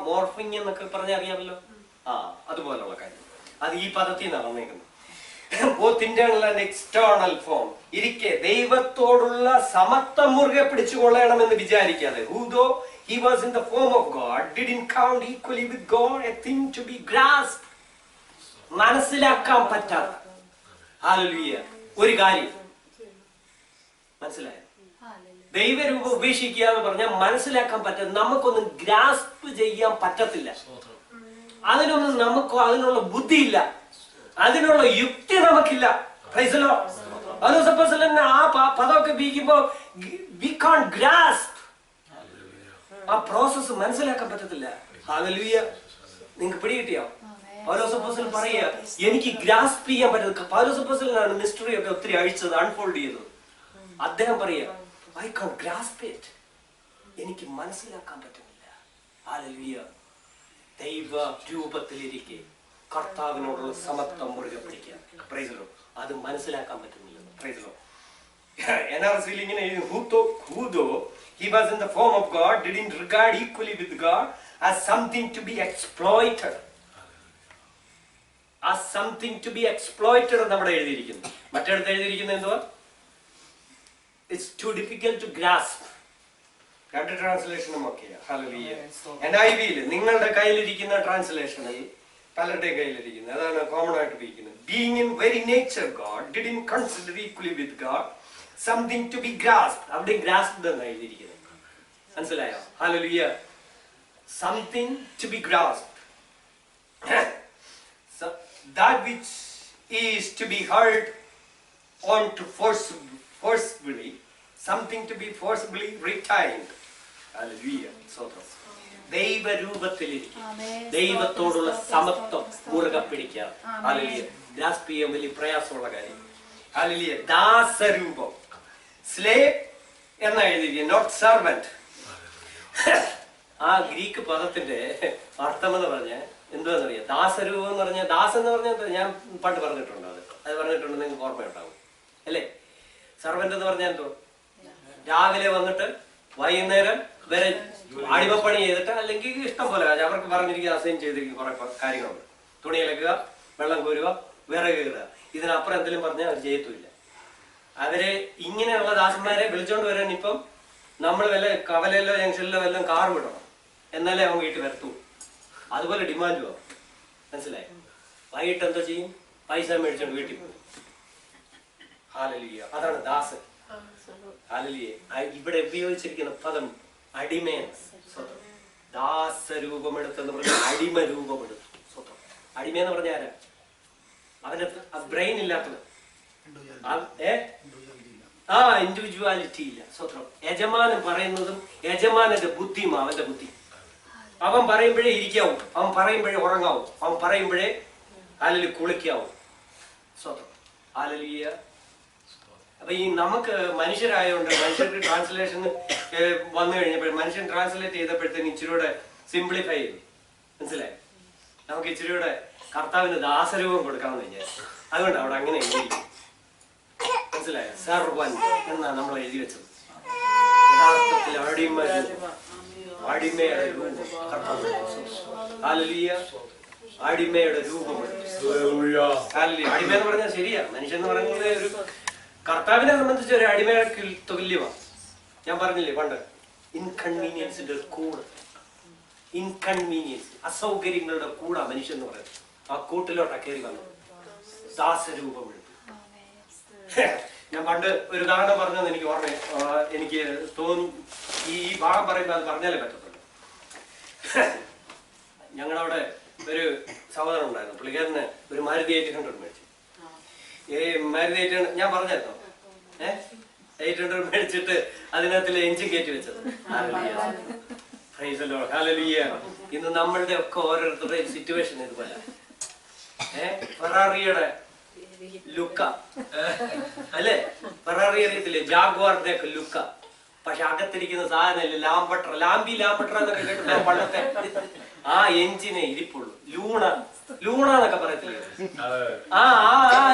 മോർഫിങ് എന്നൊക്കെ പറഞ്ഞറിയാമല്ലോ. അതുപോലുള്ള കാര്യം. അത് ഈ പദത്തിൽ നിന്നാണ് വന്നേക്കുന്നത്. Both internal and external form ഇരിക്കെ ദൈവത്തോടുള്ള സമത്വം മുറുകെ പിടിച്ചുകൊള്ളണമെന്ന് വിചാരിക്കാതെ, who he was in the form of God, didn't count equally with God a thing to be grasped. മനസ്സിലാക്കാൻ പറ്റാത്ത ഹല്ലേലൂയ ഒരു കാര്യം. മനസ്സിലായോ? ദൈവരൂപം ഉപേക്ഷിക്കുക എന്ന് പറഞ്ഞാൽ മനസ്സിലാക്കാൻ പറ്റാത്ത, നമുക്കൊന്നും ഗ്രാസ്പ് ചെയ്യാൻ പറ്റത്തില്ല. അതിനുള്ള ബുദ്ധിയില്ല, അതിനുള്ള യുക്തി നമുക്കില്ല. Price the Lord. ആ പദമൊക്കെ ഉപയോഗിക്കുമ്പോ we can't grasp. ആ പ്രോസസ് മനസ്സിലാക്കാൻ പറ്റത്തില്ല. ഹല്ലേലൂയ. നിങ്ങൾക്ക് പിടികിട്ടിയോ? പൗലോസ് അപ്പോസ്തലൻ പറയുക, എനിക്ക് ഗ്രാസ്പ് ചെയ്യാൻ പറ്റുന്നത്. പൗലോസ് അപ്പോസ്തലനാണ് മിസ്റ്ററി ഒക്കെ ഒത്തിരി അഴിച്ചത്, അൺഫോൾഡ് ചെയ്തത്. അദ്ദേഹം പറയുക, I can't grasp it. എനിക്ക് മനസ്സിലാക്കാൻ പറ്റുന്നില്ല. ഹല്ലേലൂയ. ദൈവ രൂപത്തിലിരിക്കെ കർത്താവിനോടുള്ള സമത്വം മുറുകെ പിടിക്കുക. Price the Lord. അത് മനസ്സിലാക്കാൻ പറ്റുന്നില്ല. Price the Lord. NRSV ഇങ്ങനെ who though he was in the form of God didn't regard equally with God as something to be exploited. As something to be exploited നമ്മുടെ എഴുതിയിരിക്കുന്നു. മറ്റേടത്ത് എഴുതിയിരിക്കുന്നത് എന്തുവാ? It's too difficult to grasp. രണ്ട് ട്രാൻസ്ലേഷനും ഒക്കെയാ. Hallelujah. NIV-യിൽ നിങ്ങളുടെ കയ്യിലിരിക്കുന്ന ട്രാൻസ്ലേഷനിൽ പലരുടെയും കയ്യിലിരിക്കുന്നത് അതാണ് കോമൺ ആയിട്ട് ഉപയോഗിക്കുന്നത്. Being in very nature God didn't consider equally with God something to be grasped. അവിടെ grasped എന്നാണ് എഴുതിയിരിക്കുന്നത്. മനസ്സിലായോ? Hallelujah. Something to be grasped. So, that which is to be held on to forcibly, something to be forcibly retained. Hallelujah. സ്വതന്ത്രം. ദൈവരൂപത്തിലിരിക്കുക, ദൈവത്തോടുള്ള സമത്വം മുറുകെ പിടിക്കുക. Hallelujah. Grasp ചെയ്യാൻ വലിയ പ്രയാസമുള്ള കാര്യം. ഹല്ലേലൂയ. ദാസരൂപം, സ്ലേവ് എന്ന് എഴുതിയിരിക്കുക, നോട്ട് സർവന്റ്. ആ ഗ്രീക്ക് പദത്തിന്റെ അർത്ഥം എന്ന് പറഞ്ഞാൽ എന്തുവാന്നറിയാം? ദാസരൂപം എന്ന് പറഞ്ഞാൽ, ദാസ് എന്ന് പറഞ്ഞാൽ ഞാൻ പണ്ട് പറഞ്ഞിട്ടുണ്ട്, അത് പറഞ്ഞിട്ടുണ്ട്, നിങ്ങൾക്ക് ഓർമ്മയുണ്ടാവും അല്ലേ? സർവന്റ് എന്ന് പറഞ്ഞാൽ എന്തോ? രാവിലെ വന്നിട്ട് വൈകുന്നേരം വരെ അടിമപ്പണി ചെയ്തിട്ട്, അല്ലെങ്കിൽ ഇഷ്ടം പോലെ അവർക്ക് പറഞ്ഞിരിക്കുന്ന അസൈൻ ചെയ്തിരിക്കുന്ന കുറെ കാര്യങ്ങളുണ്ട്. തുണി അലക്കുക, വെള്ളം കോരുക, വിറക് കീറുക. ഇതിനപ്പുറം എന്തെങ്കിലും പറഞ്ഞാൽ അവർ ചെയ്യത്തുമില്ല. അവരെ ഇങ്ങനെയുള്ള ദാസന്മാരെ വിളിച്ചോണ്ട് വരാൻ ഇപ്പം നമ്മൾ വല്ല കവലയിലോ ജംഗ്ഷനിലോ വല്ലതും കാർ വിടണം, എന്നാലേ അവൻ വീട്ടിൽ വരത്തു. അതുപോലെ ഡിമാൻഡും ആവും. മനസ്സിലായി? വൈകിട്ട് എന്തോ ചെയ്യും? പൈസ മേടിച്ചോണ്ട് വീട്ടിൽ പോകും. ഹല്ലേലൂയ. അതാണ് ദാസൻ. ഹല്ലേലൂയ. ഇവിടെ ഉപയോഗിച്ചിരിക്കുന്ന പദം അടിമയാണ്. സ്വതം. ദാസരൂപമെടുത്തെന്ന് പറഞ്ഞാൽ അടിമ രൂപമെടുത്തു. സ്വതം. അടിമ എന്ന് പറഞ്ഞ ആരാ? അവന്റെ ബ്രെയിൻ ഇല്ലാത്തത്. ഇൻഡിവിജ്വാലിറ്റി ഇല്ല. സ്വത്രം. യജമാനൻ പറയുന്നതും യജമാനന്റെ ബുദ്ധിയും അവന്റെ ബുദ്ധി. അവൻ പറയുമ്പോഴേ ഇരിക്കാവും, അവൻ പറയുമ്പോഴേ ഉറങ്ങാവും, അവൻ പറയുമ്പോഴേ അല്ലെങ്കിൽ കുളിക്കാവും. സ്വത്രം. ഹല്ലേലൂയ. അപ്പൊ ഈ നമുക്ക് മനുഷ്യരായതുകൊണ്ട് മനുഷ്യർക്ക് ട്രാൻസ്ലേഷൻ വന്നു കഴിഞ്ഞപ്പോൾ മനുഷ്യൻ ട്രാൻസ്ലേറ്റ് ചെയ്തപ്പോഴത്തേന് ഇച്ചിരിയുടെ സിംപ്ലിഫൈ ചെയ്തു. മനസ്സിലായി? നമുക്ക് ഇച്ചിരിയുടെ കർത്താവിന് ദാസരൂപം കൊടുക്കാമെന്ന് വിചാരിച്ചു. അതുകൊണ്ട് അവിടെ അങ്ങനെ എഴുതിയിരിക്കും. മനസ്സിലായോ? സർവൻ എന്നാണ് നമ്മൾ എഴുതി വെച്ചത്. യഥാർത്ഥത്തിൽ അടിമയുടെ രൂപം കർത്താവ്. ഹല്ലേലൂയ. അടിമയുടെ രൂപം. അടിമ എന്ന് പറഞ്ഞാൽ ശരിയാ. മനുഷ്യൻ എന്ന് പറയുന്നത് ഒരു കർത്താവിനെ സംബന്ധിച്ച് ഒരു അടിമയ്ക്ക് തുല്യമാണ്. ഞാൻ പറഞ്ഞില്ലേ പണ്ട്, ഇൻകൺവീനിയൻസിന്റെ ഒരു കൂട്, ഇൻകൺവീനിയൻസ്, അസൗകര്യങ്ങളുടെ കൂടാ മനുഷ്യൻ എന്ന് പറയുന്നത്. ആ കൂട്ടിലോട്ടാ കയറി വന്നു ദാസരൂപം. ഞാൻ പണ്ട് ഒരു ഉദാഹരണം പറഞ്ഞത് എനിക്ക് ഓർമ്മ, എനിക്ക് തോന്നും ഈ ഭാഗം പറയുമ്പോൾ അത് പറഞ്ഞാലേ പറ്റത്തുള്ളൂ. ഞങ്ങളവിടെ ഒരു സഹോദരൻ ഉണ്ടായിരുന്നു. പുള്ളിക്കാരന് ഒരു മാരുതി 800 മേടിച്ചു. ഈ മാരുതി 800 ഞാൻ പറഞ്ഞായിരുന്നോ? 800 മേടിച്ചിട്ട് അതിനകത്തിൽ എഞ്ചിൻ കയറ്റി വെച്ചത്. ഹല്ലേലൂയ. ഇന്ന് നമ്മളുടെ ഒക്കെ ഓരോരുത്തരുടെ സിറ്റുവേഷൻ ഇതുപോലെ. ഫെറാറിയുടെ ലുക്ക അല്ലേ? ഫെറാറി അറിയത്തില്ലേ? ജാഗ്വാറിന്റെ ഒക്കെ ലുക്ക. പക്ഷെ അകത്തിരിക്കുന്ന സാധനമില്ല. ലാംബി ലാംബട്ര എന്നൊക്കെ കേട്ടിട്ട് പണ്ടത്തെ ആ എഞ്ചിനെ ഇരിപ്പുള്ളൂ. ലൂണ എന്നൊക്കെ പറയത്തില്ലേ? ആ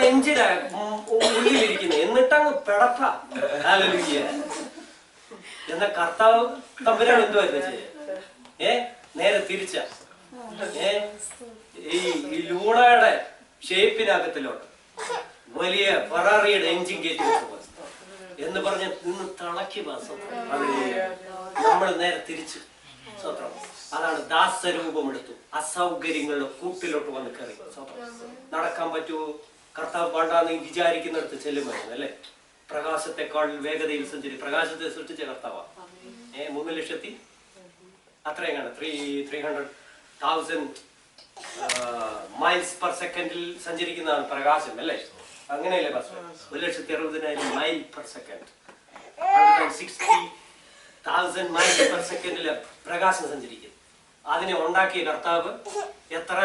എഞ്ചിനാ ഉള്ളിലിരിക്കുന്നത്. എന്നിട്ടങ്ങ് പിടപ്പ. ഹല്ലേലൂയ. എന്ന കർത്താവ് തമ്പുരാൻ എന്തുവായിരുന്നു ചെയ്യ? നേരെ തിരിച്ച ഈ ലൂണയുടെ ഷേപ്പിനകത്തിലോട്ട് വലിയ ഫെറാറിയുടെ എഞ്ചിൻ കയറ്റി വെച്ച എന്ന് പറഞ്ഞ നിന്ന് തിളക്കി വാസം. നമ്മൾ നേരെ തിരിച്ചു. സ്വത്രം. അതാണ് ദാസരൂപമെടുത്തു. അസൗകര്യങ്ങളുടെ കൂട്ടിലോട്ട് വന്ന് കയറി. സ്വത്രം. നടക്കാൻ പറ്റുമോ? കർത്താവ് വേണ്ടാന്ന് വിചാരിക്കുന്നിടത്ത് ചെല്ലുമായിരുന്നു അല്ലേ? പ്രകാശത്തെക്കാൾ വേഗതയിൽ പ്രകാശത്തെ സൃഷ്ടിച്ച കർത്താവാ. 3 ലക്ഷത്തി അത്രയും 300,000 മൈൽസ് പെർ സെക്കൻഡിൽ സഞ്ചരിക്കുന്നതാണ് പ്രകാശം അല്ലേ? അങ്ങനെയല്ലേ ബസ്? 1,60,000 mile per second, 160,000 mile per സെക്കൻഡില് പ്രകാശം സഞ്ചരിക്കുന്നു. അതിനെ ഉണ്ടാക്കിയ കർത്താവ് എത്ര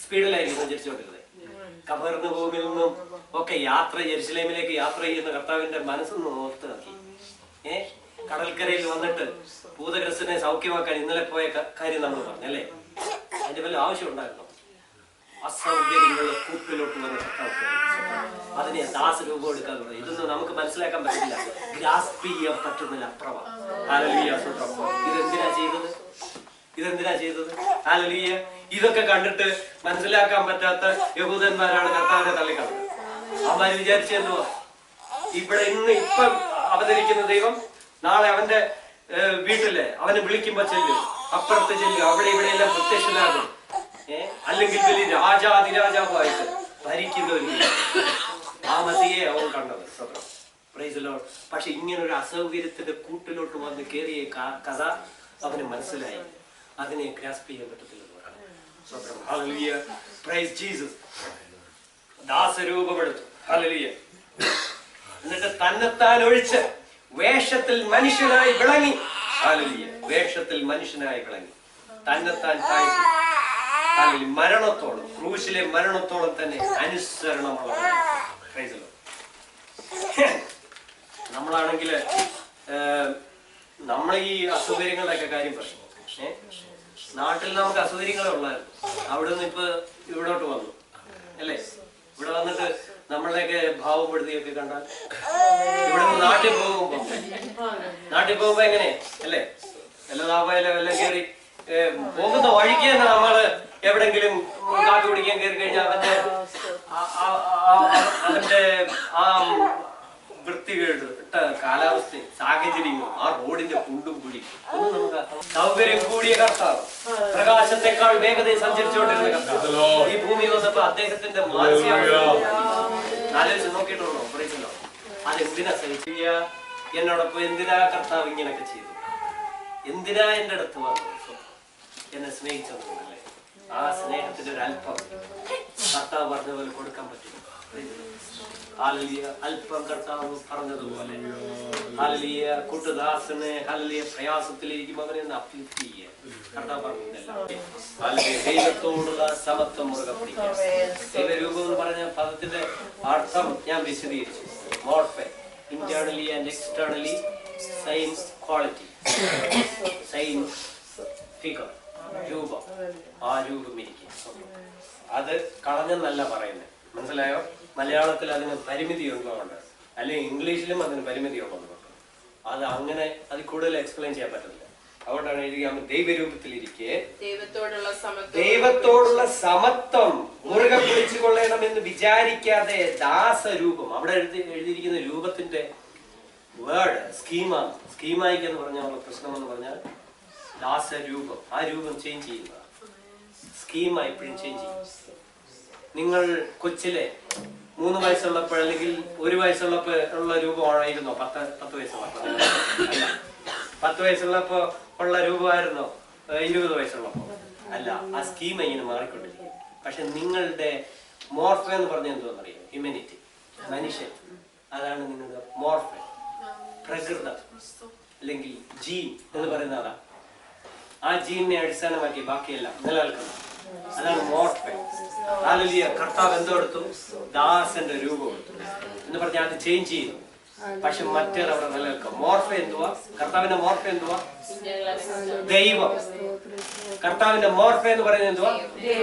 സ്പീഡിലായിരിക്കും സഞ്ചരിച്ചുകൊണ്ടിരുന്നത്? കബർന്നഭൂമിയിൽ നിന്നും ഒക്കെ യെരുശലേമിലേക്ക് യാത്ര ചെയ്യുന്ന കർത്താവിന്റെ മനസ്സൊന്ന് ഓർത്ത് നോക്കി. കടൽക്കരയിൽ വന്നിട്ട് ഭൂതഗ്രസ്തനെ സൗഖ്യമാക്കാൻ ഇന്നലെ പോയ കാര്യം നമ്മൾ പറഞ്ഞല്ലേ? അതിന്റെ വല്ല ആവശ്യം ഉണ്ടായിരുന്നോ? അസൗകര്യങ്ങളുടെ കൂട്ടിലോട്ട് വന്ന് അതിനെ ദാസരൂപം എടുക്കാൻ തുടങ്ങി. ഇതൊന്നും നമുക്ക് മനസ്സിലാക്കാൻ പറ്റില്ല, ഗ്രാസ്പ് ചെയ്യാൻ പറ്റുന്നില്ല, അപ്പുറമാണ്. ഇതെന്തിനാ ചെയ്തത്? ഹല്ലേലൂയ. ഇതൊക്കെ കണ്ടിട്ട് മനസ്സിലാക്കാൻ പറ്റാത്ത യഹൂദന്മാരാണ് കർത്താവിനെ തള്ളിക്കളഞ്ഞത്. അവന്മാര് വിചാരിച്ചെന്തുവാ, ഇപ്പം അവതരിക്കുന്ന ദൈവം നാളെ അവന്റെ വീട്ടില് അവനെ വിളിക്കുമ്പോ ചെല്ലും, അപ്പുറത്ത് ചെല്ലും, അവിടെ ഇവിടെ എല്ലാം പ്രത്യക്ഷനാകും. അല്ലെങ്കിൽ വലിയ രാജാതിരാജാവായിട്ട് ഭരിക്കുന്ന ഒരു ആ മതിയെ അവൻ കണ്ടത്. പക്ഷെ ഇങ്ങനെ ഒരു അസൗകര്യത്തിന്റെ കൂട്ടിലോട്ട് വന്ന് കേറിയ കഥ അവന് മനസ്സിലായി. അതിനെ ഗ്രാസ്പ് ചെയ്യാൻ പറ്റത്തില്ലെന്ന് പറയാം. ദാസരൂപമെടുത്തു. ഹല്ലേലൂയ. എന്നിട്ട് തന്നെത്താൻ ഒഴിച്ച് വേഷത്തിൽ മനുഷ്യനായി വിളങ്ങി. ഹല്ലേലൂയ. വേഷത്തിൽ മനുഷ്യനായി വിളങ്ങി, തന്നെത്താൻ താഴ്ത്തി. ഹല്ലേലൂയ. മരണത്തോളം, ക്രൂശിലെ മരണത്തോളം തന്നെ അനുസരണമുള്ള. നമ്മളാണെങ്കില് നമ്മൾ ഈ അസൗകര്യങ്ങളുടെയൊക്കെ കാര്യം പറയും. നാട്ടിൽ നമുക്ക് അസൗകര്യങ്ങളെ ഉള്ളായിരുന്നു. അവിടെ നിന്ന് ഇപ്പൊ ഇവിടോട്ട് വന്നു അല്ലേ? ഇവിടെ വന്നിട്ട് നമ്മളെയൊക്കെ ഭാവപ്പെടുത്തിയൊക്കെ കണ്ടാൽ ഇവിടെ നിന്ന് നാട്ടിൽ പോകുമ്പോ എങ്ങനെ അല്ലേ? എല്ലാ താപായാലും എല്ലാം കയറി പോകുന്ന വഴിക്ക് തന്നെ നമ്മള് എവിടെങ്കിലും കാപ്പി കുടിക്കാൻ കയറി കഴിഞ്ഞാൽ അവന്റെ ആ വൃത്തികേട് കാലാവസ്ഥയും സാഹചര്യങ്ങളും ആ റോഡിന്റെ കുണ്ടും കുഴി ഒന്നും നമുക്ക് സൗകര്യം കൂടിയ കർത്താവ്, പ്രകാശത്തെക്കാൾ വേഗതയിൽ സഞ്ചരിച്ചുകൊണ്ടിരുന്ന കർത്താവ് ഈ ഭൂമി വന്നപ്പോ അദ്ദേഹത്തിന്റെ മാനസിക നോക്കിയിട്ടുള്ളൂ. അതെന്തിനാ സഹിക്കുക? എന്നോടൊപ്പം എന്തിനാ കർത്താവ് ഇങ്ങനെയൊക്കെ ചെയ്തു? എന്തിനാ എന്റെ അടുത്ത് വന്നത്? എന്നെ സ്നേഹിച്ചതുകൊണ്ടല്ലേ? ആ സ്നേഹത്തിന്റെ ഒരു അല്പം കർത്താവ് പറഞ്ഞ പോലെ കൊടുക്കാൻ പറ്റും. ഹല്ലേലൂയ. അല്പം കർത്താവ് പറഞ്ഞതുപോലെ ഹല്ലേലൂയ. കൂട്ടുദാസനെ ഹല്ലേലൂയ പ്രയാസത്തിലിരിക്കും അവനെ അപ്ലിഫ്റ്റ് ചെയ്യുക. കർത്താവ് പറഞ്ഞില്ല. ദൈവത്തോടുള്ള സമത്വം മുറുകെ പിടിക്കുക. ദൈവരൂപം എന്ന് പറഞ്ഞ പദത്തിന്റെ അർത്ഥം ഞാൻ വിശദീകരിച്ചു. Morphe, internally and externally same quality, same figure, രൂപം. ആ രൂപം ഇരിക്കും. അത് കളഞ്ഞെന്നല്ല പറയുന്നത്, മനസ്സിലായോ? മലയാളത്തിൽ അതിന് പരിമിതി ഉള്ളതുകൊണ്ട്, അല്ലെങ്കിൽ ഇംഗ്ലീഷിലും അതിന് പരിമിതി ഉള്ളതുകൊണ്ട് അത് അങ്ങനെ അതിൽ കൂടുതൽ എക്സ്പ്ലെയിൻ ചെയ്യാൻ പറ്റുന്നില്ല. അതുകൊണ്ടാണ് എഴുതിയ ദൈവരൂപത്തിലിരിക്കെ ദൈവത്തോടുള്ള സമത്വം മുറുകെ പിടിച്ചു കൊള്ളണമെന്ന് വിചാരിക്കാതെ ദാസരൂപം. അവിടെ എഴുതിയിരിക്കുന്ന രൂപത്തിന്റെ വേർഡ് സ്കീമാണ്. സ്കീമായിക്ക് എന്ന് പറഞ്ഞാൽ പ്രശ്നം എന്ന് പറഞ്ഞാൽ ദാസരൂപം. ആ രൂപം ചേഞ്ച് ചെയ്യുന്നതാണ്. സ്കീമ എപ്പോഴും ചേഞ്ച് ചെയ്യും. നിങ്ങൾ കൊച്ചിലെ 3 വയസ്സുള്ളപ്പോൾ അല്ലെങ്കിൽ 1 വയസ്സുള്ളപ്പോ ഉള്ള രൂപമായിരുന്നോ? 10 വയസ്സുള്ളപ്പോ അല്ല. 10 വയസ്സുള്ളപ്പോ ഉള്ള രൂപമായിരുന്നോ 20 വയസ്സുള്ളപ്പോ? അല്ല. ആ സ്കീം ഇങ്ങനെ മാറിക്കൊണ്ടിരിക്കും. പക്ഷെ നിങ്ങളുടെ മോർഫ എന്ന് പറഞ്ഞ എന്തോന്നറിയാം? ഹ്യൂമാനിറ്റി, മനുഷ്യൻ. അതാണ് നിങ്ങളുടെ മോർഫ. പ്രകൃതം അല്ലെങ്കിൽ ജീൻ എന്ന് പറയുന്ന അതാ. ആ ജീനിനെ അടിസ്ഥാനമാക്കി ബാക്കിയെല്ലാം നിലനിൽക്കുന്നു. അതാണ് മോർഫ. ഹല്ലേലൂയ. കർത്താവ് എന്തോടുത്തു? ദാസന്റെ രൂപം എടുത്തു എന്ന് പറഞ്ഞാൽ അത് ചേഞ്ച് ചെയ്തു. പക്ഷെ മറ്റേത് അവിടെ നിലനിൽക്കും. മോർഫ എന്തുവാ? കർത്താവിന്റെ മോർഫ എന്തുവാ? ദൈവം. കർത്താവിന്റെ മോർഫ എന്ന് പറയുന്നത് എന്തുവാ?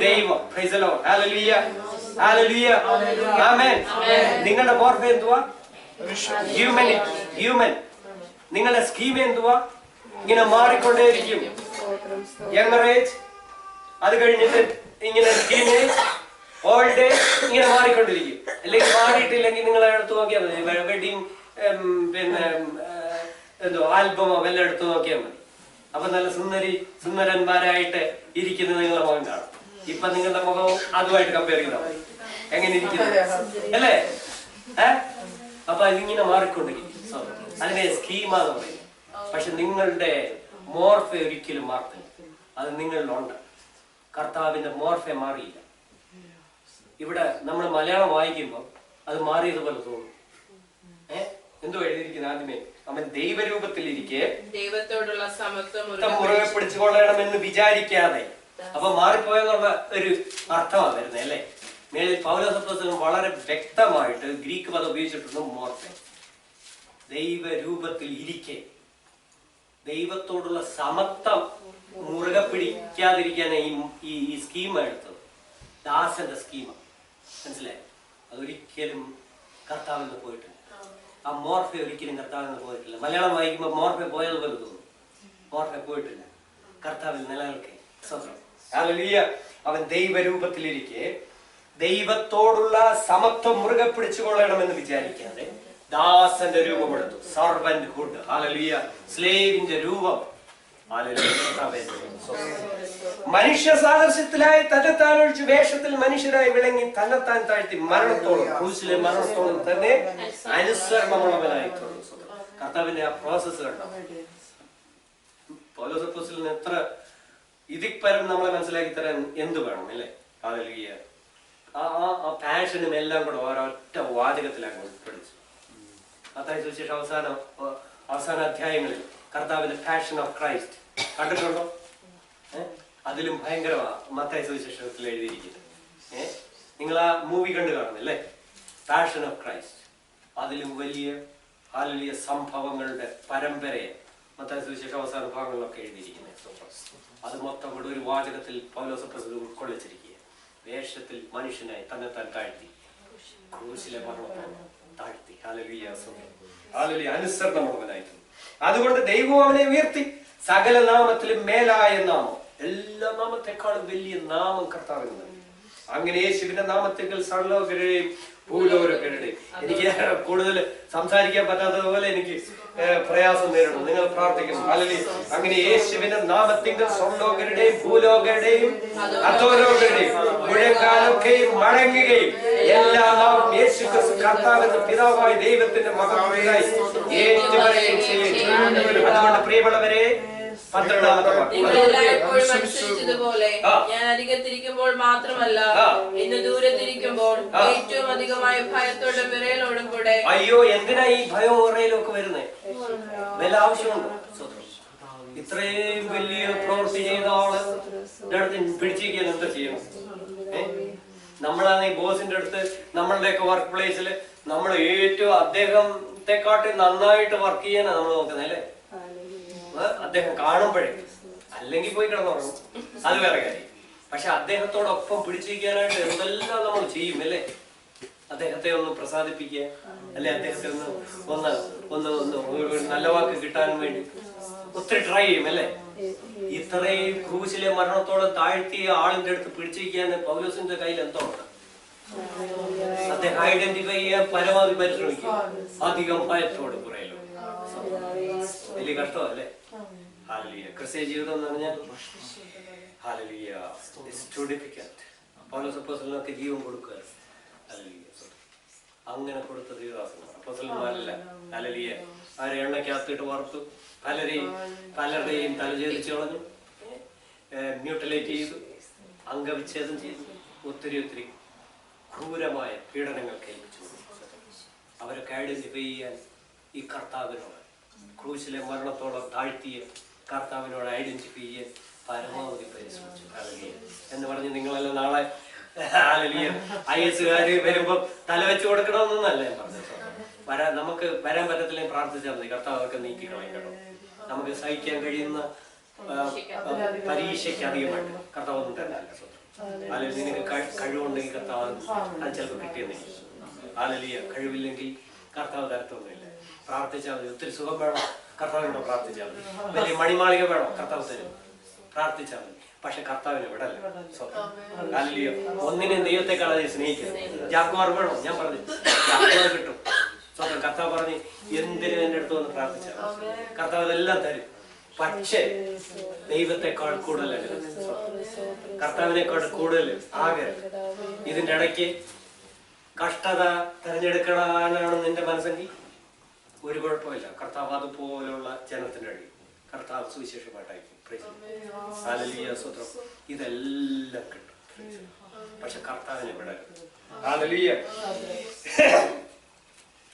ദൈവം. Praise the Lord. ഹല്ലേലൂയ. ഹല്ലേലൂയ. ആമേൻ. നിങ്ങളുടെ മോർഫ എന്തുവാ? ഹ്യൂമൻ. നിങ്ങളുടെ സ്കീം എന്തുവാ? ഇങ്ങനെ മാറിക്കൊണ്ടേയിരിക്കും. യങ്ങർ ഏജ്, അത് കഴിഞ്ഞിട്ട് ഇങ്ങനെ ടീനേജ്, ഓൾഡ് ഏജ്, ഇങ്ങനെ മാറിക്കൊണ്ടിരിക്കും. അല്ലെങ്കിൽ മാറിയിട്ടില്ലെങ്കിൽ നിങ്ങളെ എടുത്തു നോക്കിയാൽ മതി. വെഡിങ് പിന്നെ എന്തോ ആൽബമോ എല്ലാം എടുത്തു നോക്കിയാൽ മതി. അപ്പൊ നല്ല സുന്ദരന്മാരായിട്ട് ഇരിക്കുന്നത് നിങ്ങളുടെ മുഖം കാണും. ഇപ്പൊ നിങ്ങളുടെ മുഖവും അതുമായിട്ട് കമ്പയർ ചെയ്താൽ മതി. എങ്ങനെ ഇരിക്കുന്നു അല്ലേ? അപ്പൊ അതിങ്ങനെ മാറിക്കൊണ്ടിരിക്കും. അതിനെ സ്കീമാന്ന് പറയും. പക്ഷെ നിങ്ങളുടെ മോർഫ ഒരിക്കലും മാറത്തില്ല. അത് നിങ്ങളിലുണ്ട്. കർത്താവിന്റെ മോർഫ മാറിയില്ല. ഇവിടെ നമ്മൾ മലയാളം വായിക്കുമ്പോൾ അത് മാറിയതുപോലെ തോന്നും. എന്തോ എഴുതിയിരിക്കുന്നത്? ആദ്യമേ അവൻ ദൈവരൂപത്തിലിരിക്കെ ദൈവത്തോടുള്ള സമത്വം മുറുകെ പിടിച്ചുകൊള്ളണമെന്ന് വിചാരിക്കാതെ. അപ്പൊ മാറിപ്പോയെന്നുള്ള ഒരു അർത്ഥമാണ് വരുന്നത് അല്ലേ? മേളിൽ പൗലോസ് അപ്പോസ്തലൻ വളരെ വ്യക്തമായിട്ട് ഗ്രീക്ക് പദം ഉപയോഗിച്ചിട്ടുണ്ട്. മോർഫ, ദൈവരൂപത്തിൽ ഇരിക്കെ. ദൈവത്തോടുള്ള സമത്വം മുറുകെ പിടിക്കാതിരിക്കാൻ ഈ സ്കീം എടുത്തത്. ദാസന്റെ സ്കീമ. മനസ്സിലായോ? അതൊരിക്കലും കർത്താവിൽ നിന്ന് പോയിട്ടില്ല. ആ മോർഫെ ഒരിക്കലും കർത്താവിൽ നിന്ന് പോയിട്ടില്ല. മലയാളം വായിക്കുമ്പോൾ മോർഫെ പോയതുപോലെ തോന്നും. മോർഫെ പോയിട്ടില്ല, കർത്താവിൽ നിലനിൽക്കേ. ഹല്ലേലൂയ. അവൻ ദൈവരൂപത്തിലിരിക്കെ ദൈവത്തോടുള്ള സമത്വം മുറുകെ പിടിച്ചുകൊള്ളണമെന്ന് വിചാരിക്കാതെ ദാസന്റെ രൂപമെടുത്തു. Servanthood. ഹല്ലേലൂയ. സ്ലേവിന്റെ രൂപം. മനുഷ്യ സാദൃശ്യത്തിലായി തന്നെത്താൻ ഒഴിച്ച് വേഷത്തിൽ മനുഷ്യരായി വിളങ്ങി തന്നെത്താൻ താഴ്ത്തി മരണത്തോളം, ക്രൂശിലെ മരണത്തോളം തന്നെ അനുസരണമുള്ളവനായി തീർന്നു. കർത്താവിന്റെ ആ പ്രോസസ് കണ്ടോ? പൗലോസ് അപ്പോസ്തലൻ എത്ര ഇതിൽ പരം നമ്മളെ മനസ്സിലാക്കി തരാൻ എന്ത് വേണം അല്ലേ? ഹല്ലേലൂയ. ആ പാഷനും എല്ലാം കൂടെ ഒരൊറ്റ വാചകത്തിലാണ് ഉൾപ്പെടുത്തി. മത്തായി സുവിശേഷം അവസാന അധ്യായങ്ങളിൽ കർത്താവിന്റെ പാഷൻ ഓഫ് ക്രൈസ്റ്റ് കണ്ടിട്ടുണ്ടോ? അതിലും ഭയങ്കരമാണ് മത്തായി സുവിശേഷത്തിൽ എഴുതിയിരിക്കുന്നത്. നിങ്ങൾ ആ മൂവി കണ്ടു കാണുന്നല്ലേ, പാഷൻ ഓഫ് ക്രൈസ്റ്റ്. അതിലും വലിയ ഹല്ലേലൂയ സംഭവങ്ങളുടെ പരമ്പരയെ മത്തായി സുവിശേഷം അവസാന ഭാഗങ്ങളിലൊക്കെ എഴുതിയിരിക്കുന്നത്. അത് മൊത്തം കൂടെ ഒരു വാചകത്തിൽ പൗലോസ് അപ്പോസ്തലൻ ഉൾക്കൊള്ളിച്ചിരിക്കുക. വേഷത്തിൽ മനുഷ്യനായി തന്നെത്താൻ താഴ്ത്തി, ക്രൂശിലെ മരണത്തോളം താഴ്ത്തി. ഹല്ലേലൂയ. ഹല്ലേലൂയ. അനുസരണമുള്ളവനായി. അതുകൊണ്ട് ദൈവം അവനെ ഉയർത്തി സകല നാമത്തിലും മേലായ നാമം, എല്ലാ നാമത്തെക്കാളും വലിയ നാമം കർത്താവിന്. അങ്ങനെ യേശുവിന്റെ നാമത്തിൽ സർവ്വലോകരുടെയും ഭൂലോകരുടെയും. എനിക്ക് കൂടുതൽ സംസാരിക്കാൻ പറ്റാത്തതുപോലെ എനിക്ക് പ്രയാസം നേരിടുന്നു. നിങ്ങൾ പ്രാർത്ഥിക്കണം. ഹല്ലേലൂയ. അങ്ങനെ യേശുവിന്റെ നാമത്തിൽ സർവ്വലോകരുടെയും ഭൂലോകരുടെയും അധോലോകരുടെയും മുഴങ്കാലൊക്കെയും മടങ്ങുകയും എല്ലാ നാമം യേശു ക്രിസ്തു കർത്താവെന്ന പിതാവായ ദൈവത്തിന്റെ മകനായി ഏറ്റുപറയുകയും ചെയ്യും. അതുകൊണ്ട് പ്രിയമുള്ളവരെ, 12-ാമത്തെ അനുസരിച്ചതുപോലെ ഞാൻ അരികത്തിരിക്കുമ്പോൾ മാത്രമല്ല, ഇന്ന് ദൂരത്തിരിക്കുമ്പോൾ ഏറ്റവും അധികമായ ഭയത്തോടും വിറയലോടും കൂടെ. അയ്യോ, എന്തിനാ ഈ ഭയവും വിറയലും ഒക്കെ വരുന്നേ? വല്ല ആവശ്യമുണ്ടോ? ഇത്രയും വലിയ പ്രവൃത്തി ചെയ്ത ആള് പിടിച്ചിരിക്കാൻ എന്താ ചെയ്യണം? നമ്മളാണ് ഈ ബോസിന്റെ അടുത്ത്, നമ്മളുടെയൊക്കെ വർക്ക് പ്ലേസിൽ നമ്മൾ ഏറ്റവും അദ്ദേഹത്തെക്കാട്ടി നന്നായിട്ട് വർക്ക് ചെയ്യാനാണ് നമ്മൾ നോക്കുന്നത് അല്ലേ? അദ്ദേഹം കാണുമ്പോഴേ, അല്ലെങ്കിൽ പോയി കിടന്നുറങ്ങും, അത് വേറെ കാര്യം. പക്ഷെ അദ്ദേഹത്തോടൊപ്പം പിടിച്ചിരിക്കാനായിട്ട് എന്തെല്ലാം നമ്മൾ ചെയ്യും അല്ലേ? അദ്ദേഹത്തെ ഒന്ന് പ്രസാദിപ്പിക്കുക, അല്ലെ അദ്ദേഹത്തെ ഒന്ന് നല്ല വാക്ക് കിട്ടാൻ വേണ്ടി ഒത്തിരി ട്രൈ ചെയ്യും അല്ലേ? ഇത്രയും ക്രൂശിലെ മരണത്തോളം താഴ്ത്തിയ ആളിന്റെ അടുത്ത് പിടിച്ചിരിക്കാൻ പൗലോസിന്റെ കയ്യിൽ എന്തോ ഉണ്ട്. അദ്ദേഹം ഐഡന്റിഫൈ ചെയ്യാൻ പരമാവധി പരിശ്രമിക്കും. അധികം ഭയത്തോട് കുറയല്ലോ. വലിയ കഷ്ടമല്ലേ? ഹല്ലേലൂയ. ക്രിസ്തീയ ജീവിതം എന്ന് പറഞ്ഞാൽ ഹല്ലേലൂയ ഇറ്റ്സ് ടു ഡിഫിക്കൽട്ട്. പൗലോസ് അപ്പോസ്തലനൊക്കെ ജീവൻ കൊടുക്കുക. ഹല്ലേലൂയ. അങ്ങനെ കൊടുത്ത ദൈവദാസന്മാർ അപ്പോസ്തലന്മാരല്ല. ഹല്ലേലൂയ. ആരെ എണ്ണയ്ക്കകത്തിട്ട് വറുത്തു, പലരുടെയും തലചേരിച്ച് കളഞ്ഞു, മ്യൂട്ടിലേറ്റ് ചെയ്തു, അംഗവിച്ഛേദം ചെയ്തു, ഒത്തിരി ക്രൂരമായ പീഡനങ്ങൾ കേൾപ്പിച്ചു. അവരൊക്കെ ഐഡന്റിഫൈ ചെയ്യാൻ ഈ കർത്താവിനോട്, ക്രൂശിലെ മരണത്തോളം താഴ്ത്തിയ കർത്താവിനോട് ഐഡന്റിഫൈ ചെയ്യാൻ പരമാവധി പരിശ്രമിച്ചു. ഹല്ലേലൂയ. എന്ന് പറഞ്ഞ് നിങ്ങളെല്ലാം നാളെ ഹല്ലേലൂയ IS-കാര് വരുമ്പോ തലവെച്ച് കൊടുക്കണമെന്നല്ല ഞാൻ പറഞ്ഞത്. നമുക്ക് വരാൻ പറ്റത്തില്ലെങ്കിൽ പ്രാർത്ഥിച്ചാൽ മതി. കർത്താവ് അവർക്ക് നീക്കി കളയും കേട്ടോ. നമുക്ക് സഹിക്കാൻ കഴിയുന്ന പരീക്ഷയ്ക്ക് അധികമായിട്ട് കർത്താവ് ഒന്നും തന്നെയല്ല. അല്ലെങ്കിൽ നിനക്ക് കഴിവുണ്ടെങ്കിൽ കർത്താവ് അത് ചിലപ്പോൾ കിട്ടിയെന്നില്ല. ഹല്ലേലൂയ. കഴിവില്ലെങ്കിൽ കർത്താവ് തരത്തൊന്നുമില്ല. പ്രാർത്ഥിച്ചാൽ മതി. ഒത്തിരി സുഖം വേണം, കർത്താവിനോട് പ്രാർത്ഥിച്ചാൽ മതി. വലിയ മണിമാളിക വേണം, കർത്താവ് തരും, പ്രാർത്ഥിച്ചാൽ മതി. പക്ഷെ കർത്താവിനെ വിടല്ല. ഹല്ലേലൂയ. ഒന്നിനെയും ദൈവത്തെക്കാൾ സ്നേഹിക്കുന്നത്. ജാഗ്വാർ വേണം, ഞാൻ പറഞ്ഞു, ജാഗ്വാർ കിട്ടും. സ്വന്തം കർത്താവ് പറഞ്ഞ് എന്തിനും എന്റെ അടുത്ത് വന്ന് പ്രാർത്ഥിച്ചാൽ കർത്താവ് ഇതെല്ലാം തരും. പക്ഷേ ദൈവത്തെക്കാൾ കൂടുതലല്ല, കർത്താവിനേക്കാൾ കൂടുതൽ ആകരുത്. ഇതിന്റെ ഇടയ്ക്ക് കഷ്ടത തെരഞ്ഞെടുക്കണാനാണ് നിന്റെ മനസ്സെങ്കിൽ ഒരു കുഴപ്പമില്ല. കർത്താവ് അതുപോലുള്ള ജനത്തിന്റെ അടി കർത്താവ് സുവിശേഷമായിട്ടായിരിക്കും. ഹല്ലേലൂയ. സ്തോത്രം. ഇതെല്ലാം കിട്ടും. പക്ഷെ കർത്താവിനെ വിടരുത്. ഹല്ലേലൂയ.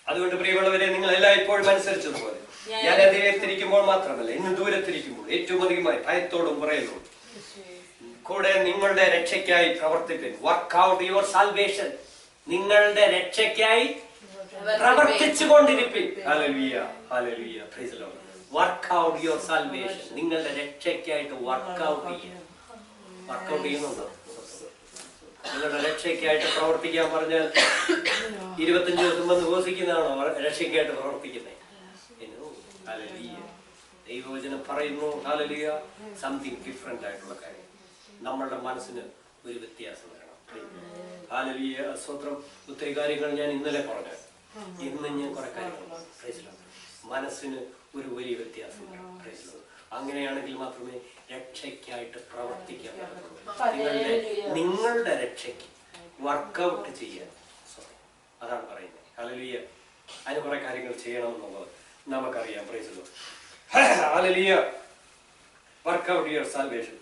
അതുകൊണ്ട് പ്രിയമുള്ളവരെ, നിങ്ങൾ എല്ലായ്പ്പോഴും അനുസരിച്ചതുപോലെ ഞാൻ അധികത്തിരിക്കുമ്പോൾ മാത്രമല്ല, ഇന്ന് ദൂരത്തിരിക്കുമ്പോൾ ഏറ്റവും അധികമായി ഭയത്തോടും വിറയലോടും കൂടെ നിങ്ങളുടെ രക്ഷയ്ക്കായി പ്രവർത്തിപ്പിൻ. Work out your salvation. നിങ്ങളുടെ രക്ഷയ്ക്കായി പ്രവർത്തിച്ചുകൊണ്ടിരിപ്പിൻ. ഹല്ലേലൂയ. ഹല്ലേലൂയ. Praise the Lord. Work out your salvation. നിങ്ങളുടെ രക്ഷയ്ക്കായിട്ട് വർക്ക് ഔട്ട് ചെയ്യുക. വർക്ക് ഔട്ട് ചെയ്യുന്നുണ്ടോ? നിങ്ങളുടെ രക്ഷയ്ക്കായിട്ട് പ്രവർത്തിക്കാൻ പറഞ്ഞാൽ 25 ദിവസം വന്ന് ഉപസിക്കുന്നതാണോ രക്ഷയ്ക്കായിട്ട് പ്രവർത്തിക്കുന്നത്? ദൈവവചനം പറയുന്നു ഹല്ലേലൂയ, സംതിങ് ഡിഫറെന്റ് ആയിട്ടുള്ള കാര്യം. നമ്മളുടെ മനസ്സിന് ഒരു വ്യത്യാസം വരണം. ഹല്ലേലൂയ, സ്തോത്രം. ഒത്തിരി കാര്യങ്ങൾ ഞാൻ ഇന്നലെ പറഞ്ഞു, ഇന്ന് ഞാൻ കുറെ കാര്യങ്ങൾ മനസ്സിന് ഒരു വലിയ വ്യത്യാസം വരണം. അങ്ങനെയാണെങ്കിൽ മാത്രമേ രക്ഷയ്ക്കായിട്ട് പ്രവർത്തിക്കാൻ പറ്റുള്ളൂ. നിങ്ങളുടെ രക്ഷയ്ക്ക് വർക്കൗട്ട് ചെയ്യാൻ അതാണ് പറയുന്നത്. ഹല്ലേലൂയ, അതിന് കുറെ കാര്യങ്ങൾ ചെയ്യണമെന്നുള്ളത് നമുക്കറിയാം. Praise the Lord. Hallelujah, work out your salvation.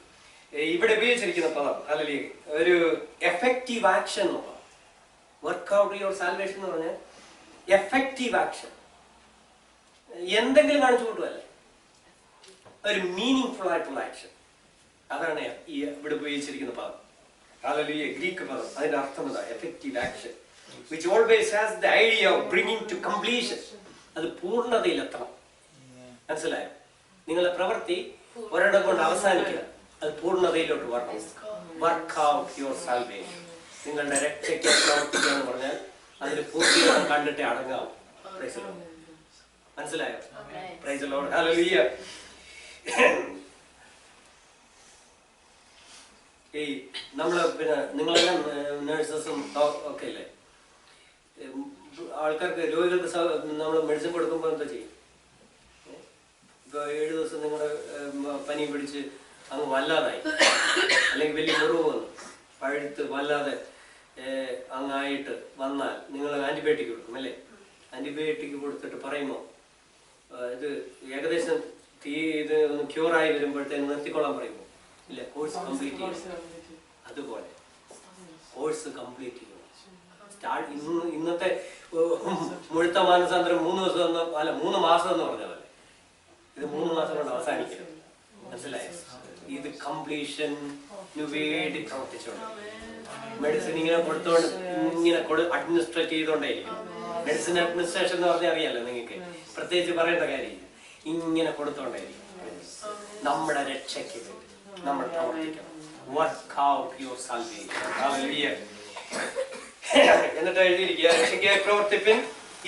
ഇവിടെ ഉപയോഗിച്ചിരിക്കുന്ന പദം ഹല്ലേലൂയ ഒരു എഫക്റ്റീവ് ആക്ഷൻ എന്നുള്ളതാണ്. വർക്കൗട്ട് യുവർ സാൽവേഷൻ എന്ന് പറഞ്ഞാൽ എഫക്റ്റീവ് ആക്ഷൻ, എന്തെങ്കിലും കാണിച്ചു കൂട്ടുമല്ലേ, ഒരു മീനിങ് ഫുൾ ആയിട്ടുള്ള ആക്ഷൻ. അതാണ് ഈ ഇവിടെ ഉപയോഗിച്ചിരിക്കുന്ന പദം. ഹല്ലേലൂയ, ഗ്രീക്ക് പദം. അതിന്റെ അർത്ഥം എന്താ? Effective action which always has the idea of bringing to completion. അത് പൂർണ്ണതയിലെത്തണം. മനസ്സിലായോ? നിങ്ങളുടെ പ്രവൃത്തി ഒരിടം കൊണ്ട് അവസാനിക്കുക, അത് പൂർണ്ണതയിലോട്ട് വരണം. Work out your salvation. നിങ്ങളുടെ രക്ഷയ്ക്ക് പ്രവർത്തിക്കുക എന്ന് പറഞ്ഞാൽ അതിന് പൂർത്തീകരണം കണ്ടിട്ടേ അടങ്ങാവും. Praise the Lord. മനസ്സിലായോ? Praise the Lord. ഹല്ലേലൂയ. ഈ നമ്മള് പിന്നെ നിങ്ങളെല്ലാം നഴ്സസും ഒക്കെ അല്ലേ, ആൾക്കാർക്ക് രോഗികൾക്ക് നമ്മൾ മെഡിസിൻ കൊടുക്കുമ്പോൾ എന്താ ചെയ്യും? ഇപ്പൊ 7 ദിവസം നിങ്ങളുടെ പനി പിടിച്ച് അങ്ങ് വല്ലാതായി, അല്ലെങ്കിൽ വലിയ മുറിവ് വന്നു പഴുത്ത് വല്ലാതെ അങ്ങായിട്ട് വന്നാൽ നിങ്ങൾ ആന്റിബയോട്ടിക് കൊടുക്കും അല്ലേ? ആന്റിബയോട്ടിക് കൊടുത്തിട്ട് പറയുമോ ഇത് ഏകദേശം ഇത് ഒന്ന് ക്യൂറായി വരുമ്പോഴത്തേന് നിർത്തിക്കൊള്ളാൻ പറയുമോ? ഇല്ല, കോഴ്സ് കംപ്ലീറ്റ് ചെയ്യണം. അതുപോലെ കോഴ്സ് കംപ്ലീറ്റ് ചെയ്യണം. ഇന്നത്തെ മുഴുത്ത മാനസാന്തരം 3 ദിവസം അല്ല 3 മാസം എന്ന് പറഞ്ഞ പോലെ ഇത് 3 മാസം കൊണ്ട് അവസാനിക്കണം. മനസ്സിലായോ? ഇത് കംപ്ലീഷന് വേണ്ടി പ്രവർത്തിച്ചോണ്ട് മെഡിസിൻ ഇങ്ങനെ കൊടുത്തോണ്ട് ഇങ്ങനെ അഡ്മിനിസ്ട്രേറ്റ് ചെയ്തോണ്ടേയിരിക്കും. മെഡിസിൻ അഡ്മിനിസ്ട്രേഷൻ എന്ന് പറഞ്ഞാൽ അറിയാലോ നിങ്ങൾക്ക്, പ്രത്യേകിച്ച് പറയേണ്ട കാര്യം. ഇങ്ങനെ കൊടുത്തോണ്ടായിരിക്കും. നമ്മുടെ രക്ഷയ്ക്ക് വേണ്ടി നമ്മൾ പ്രവർത്തിക്കണം. Work out your salvation. Hallelujah. എന്നിട്ട് എഴുതിയിരിക്കുക, രക്ഷയ്ക്കായി പ്രവർത്തിപ്പിൻ,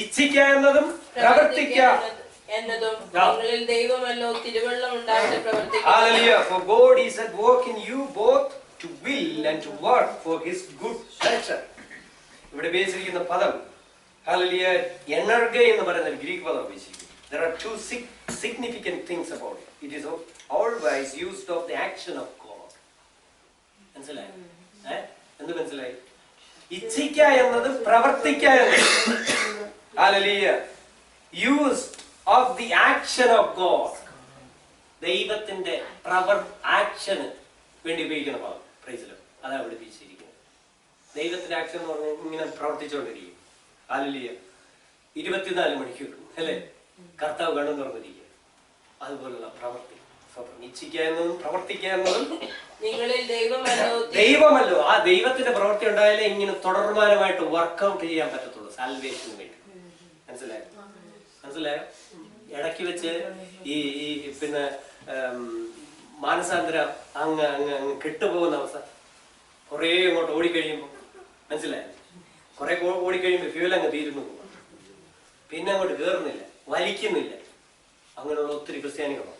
ഇച്ഛിക്കുക എന്നതും പ്രവർത്തിക്കുക എന്നതും നിങ്ങളിൽ ദൈവമല്ലോ തിരുവള്ളം ഉണ്ടായിട്ട് പ്രവർത്തിക്കുക. Hallelujah, for God is at work in you both to will and to work for his good pleasure. ഇവിടെ ഉപയോഗിച്ചിരിക്കുന്ന പദം ഹല്ലേലൂയ എനർഗ എന്ന് പറയുന്ന ഒരു ഗ്രീക്ക് പദം ഉപയോഗിച്ചിരിക്കുന്നു. There are two significant things about it. It is always used of the action of God. മനസ്സിലായി? എന്ത് മനസ്സിലായി? ഇച്ഛിക്ക എന്നത് പ്രവർത്തിക്ക എന്നത്. Hallelujah, use of the action of God. ദൈവത്തിന്റെ ആക്ഷന് വേണ്ടി ഉപയോഗിക്കുന്ന പദം. Price the Lord. അതാണ് ഇവിടെ ഉപയോഗിച്ചിരിക്കുന്നത്. ദൈവത്തിന്റെ ആക്ഷൻ എന്ന് പറഞ്ഞാൽ ഇങ്ങനെ പ്രവർത്തിച്ചുകൊണ്ടിരിക്കും. ഹല്ലേലൂയ, 24 മണിക്കൂർ അല്ലേ കർത്താവ് കണ്ണു തുറന്നിരിക്കുക. അതുപോലുള്ള പ്രവർത്തി ഇച്ഛിക്കുക എന്നതും പ്രവർത്തിക്കുക എന്നതും ദൈവമല്ലോ. ആ ദൈവത്തിന്റെ പ്രവൃത്തി ഉണ്ടായാലേ ഇങ്ങനെ തുടർമാനമായിട്ട് വർക്ക്ഔട്ട് ചെയ്യാൻ പറ്റത്തുള്ളൂ സാൽവേഷന് വേണ്ടി. മനസ്സിലായോ? മനസ്സിലായോ? ഇടയ്ക്ക് വെച്ച് ഈ പിന്നെ മാനസാന്തരം അങ്ങ് കെട്ടുപോകുന്ന അവസ്ഥ കുറേ അങ്ങോട്ട് ഓടിക്കഴിയുമ്പോൾ, മനസ്സിലായോ? കുറെ ഓടിക്കഴിയുമ്പോൾ ഫ്യൂൽ അങ്ങ് തീരുന്നു പോകും, പിന്നെ അങ്ങോട്ട് കയറുന്നില്ല, വലിക്കുന്നില്ല. അങ്ങനെയുള്ള ഒത്തിരി ക്രിസ്ത്യാനികളാണ്.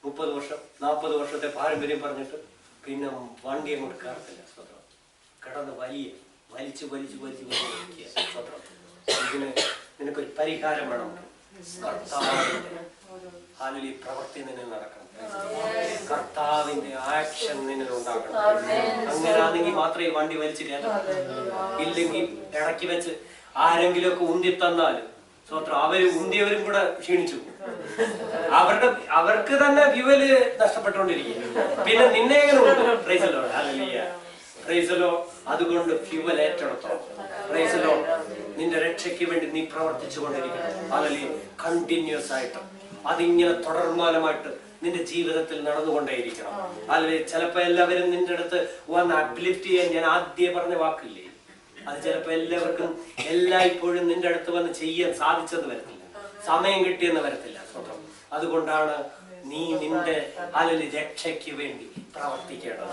30 വർഷം 40 വർഷത്തെ പാരമ്പര്യം പറഞ്ഞിട്ട് പിന്നെ വണ്ടി അങ്ങോട്ട് കയറത്തില്ല. സ്വതന്ത്രം കിടന്ന് വലിച്ചു സ്വതന്ത്രം. ഇതിന് നിനക്കൊരു പരിഹാരം വേണം. കർത്താവിന്റെ പ്രവൃത്തി നിന്നിൽ നടക്കണം. കർത്താവിന്റെ ആക്ഷൻ നിന്നിൽ ഉണ്ടാക്കണം. അങ്ങനെയാണെങ്കിൽ മാത്രമേ വണ്ടി വലിച്ചു കയറാൻ. ഇല്ലെങ്കിൽ ഇടയ്ക്ക് വെച്ച് ആരെങ്കിലും ഒക്കെ ഉന്തി തന്നാലും സ്വത്രം അവര് ഉന്തിയവരും കൂടെ ക്ഷീണിച്ചു പോകും. അവർക്ക് തന്നെ ഫ്യൂവല് നഷ്ടപ്പെട്ടുകൊണ്ടിരിക്കും. പിന്നെ നിന്നെ എങ്ങനെ ഉണ്ട്? Praise the Lord. ഹല്ലേലൂയ, പ്രൈസ് ദി ലോർഡ്. അതുകൊണ്ട് ഫ്യൂവൽ ഏറ്റെടുത്തോ. Praise the Lord. നിന്റെ രക്ഷയ്ക്ക് വേണ്ടി നീ പ്രവർത്തിച്ചു കൊണ്ടിരിക്കണം. ഹല്ലേലൂയ, കണ്ടിന്യൂസ് ആയിട്ട് അതിങ്ങനെ തുടർമാനമായിട്ട് നിന്റെ ജീവിതത്തിൽ നടന്നുകൊണ്ടേയിരിക്കണം. അല്ലെങ്കിൽ ചിലപ്പോ എല്ലാവരും നിന്റെ അടുത്ത് വന്ന് അപ്ലിഫ്റ്റ് ചെയ്യാൻ ഞാൻ ആദ്യം പറഞ്ഞ വാക്കില്ലേ, അത് ചിലപ്പോ എല്ലാവർക്കും എല്ലായ്പ്പോഴും നിന്റെ അടുത്ത് വന്ന് ചെയ്യാൻ സാധിച്ചെന്ന് വരത്തില്ല, സമയം കിട്ടിയെന്ന് വരത്തില്ല. സ്വന്തം അതുകൊണ്ടാണ് നീ നിന്റെ രക്ഷയ്ക്ക് വേണ്ടി പ്രവർത്തിക്കണം.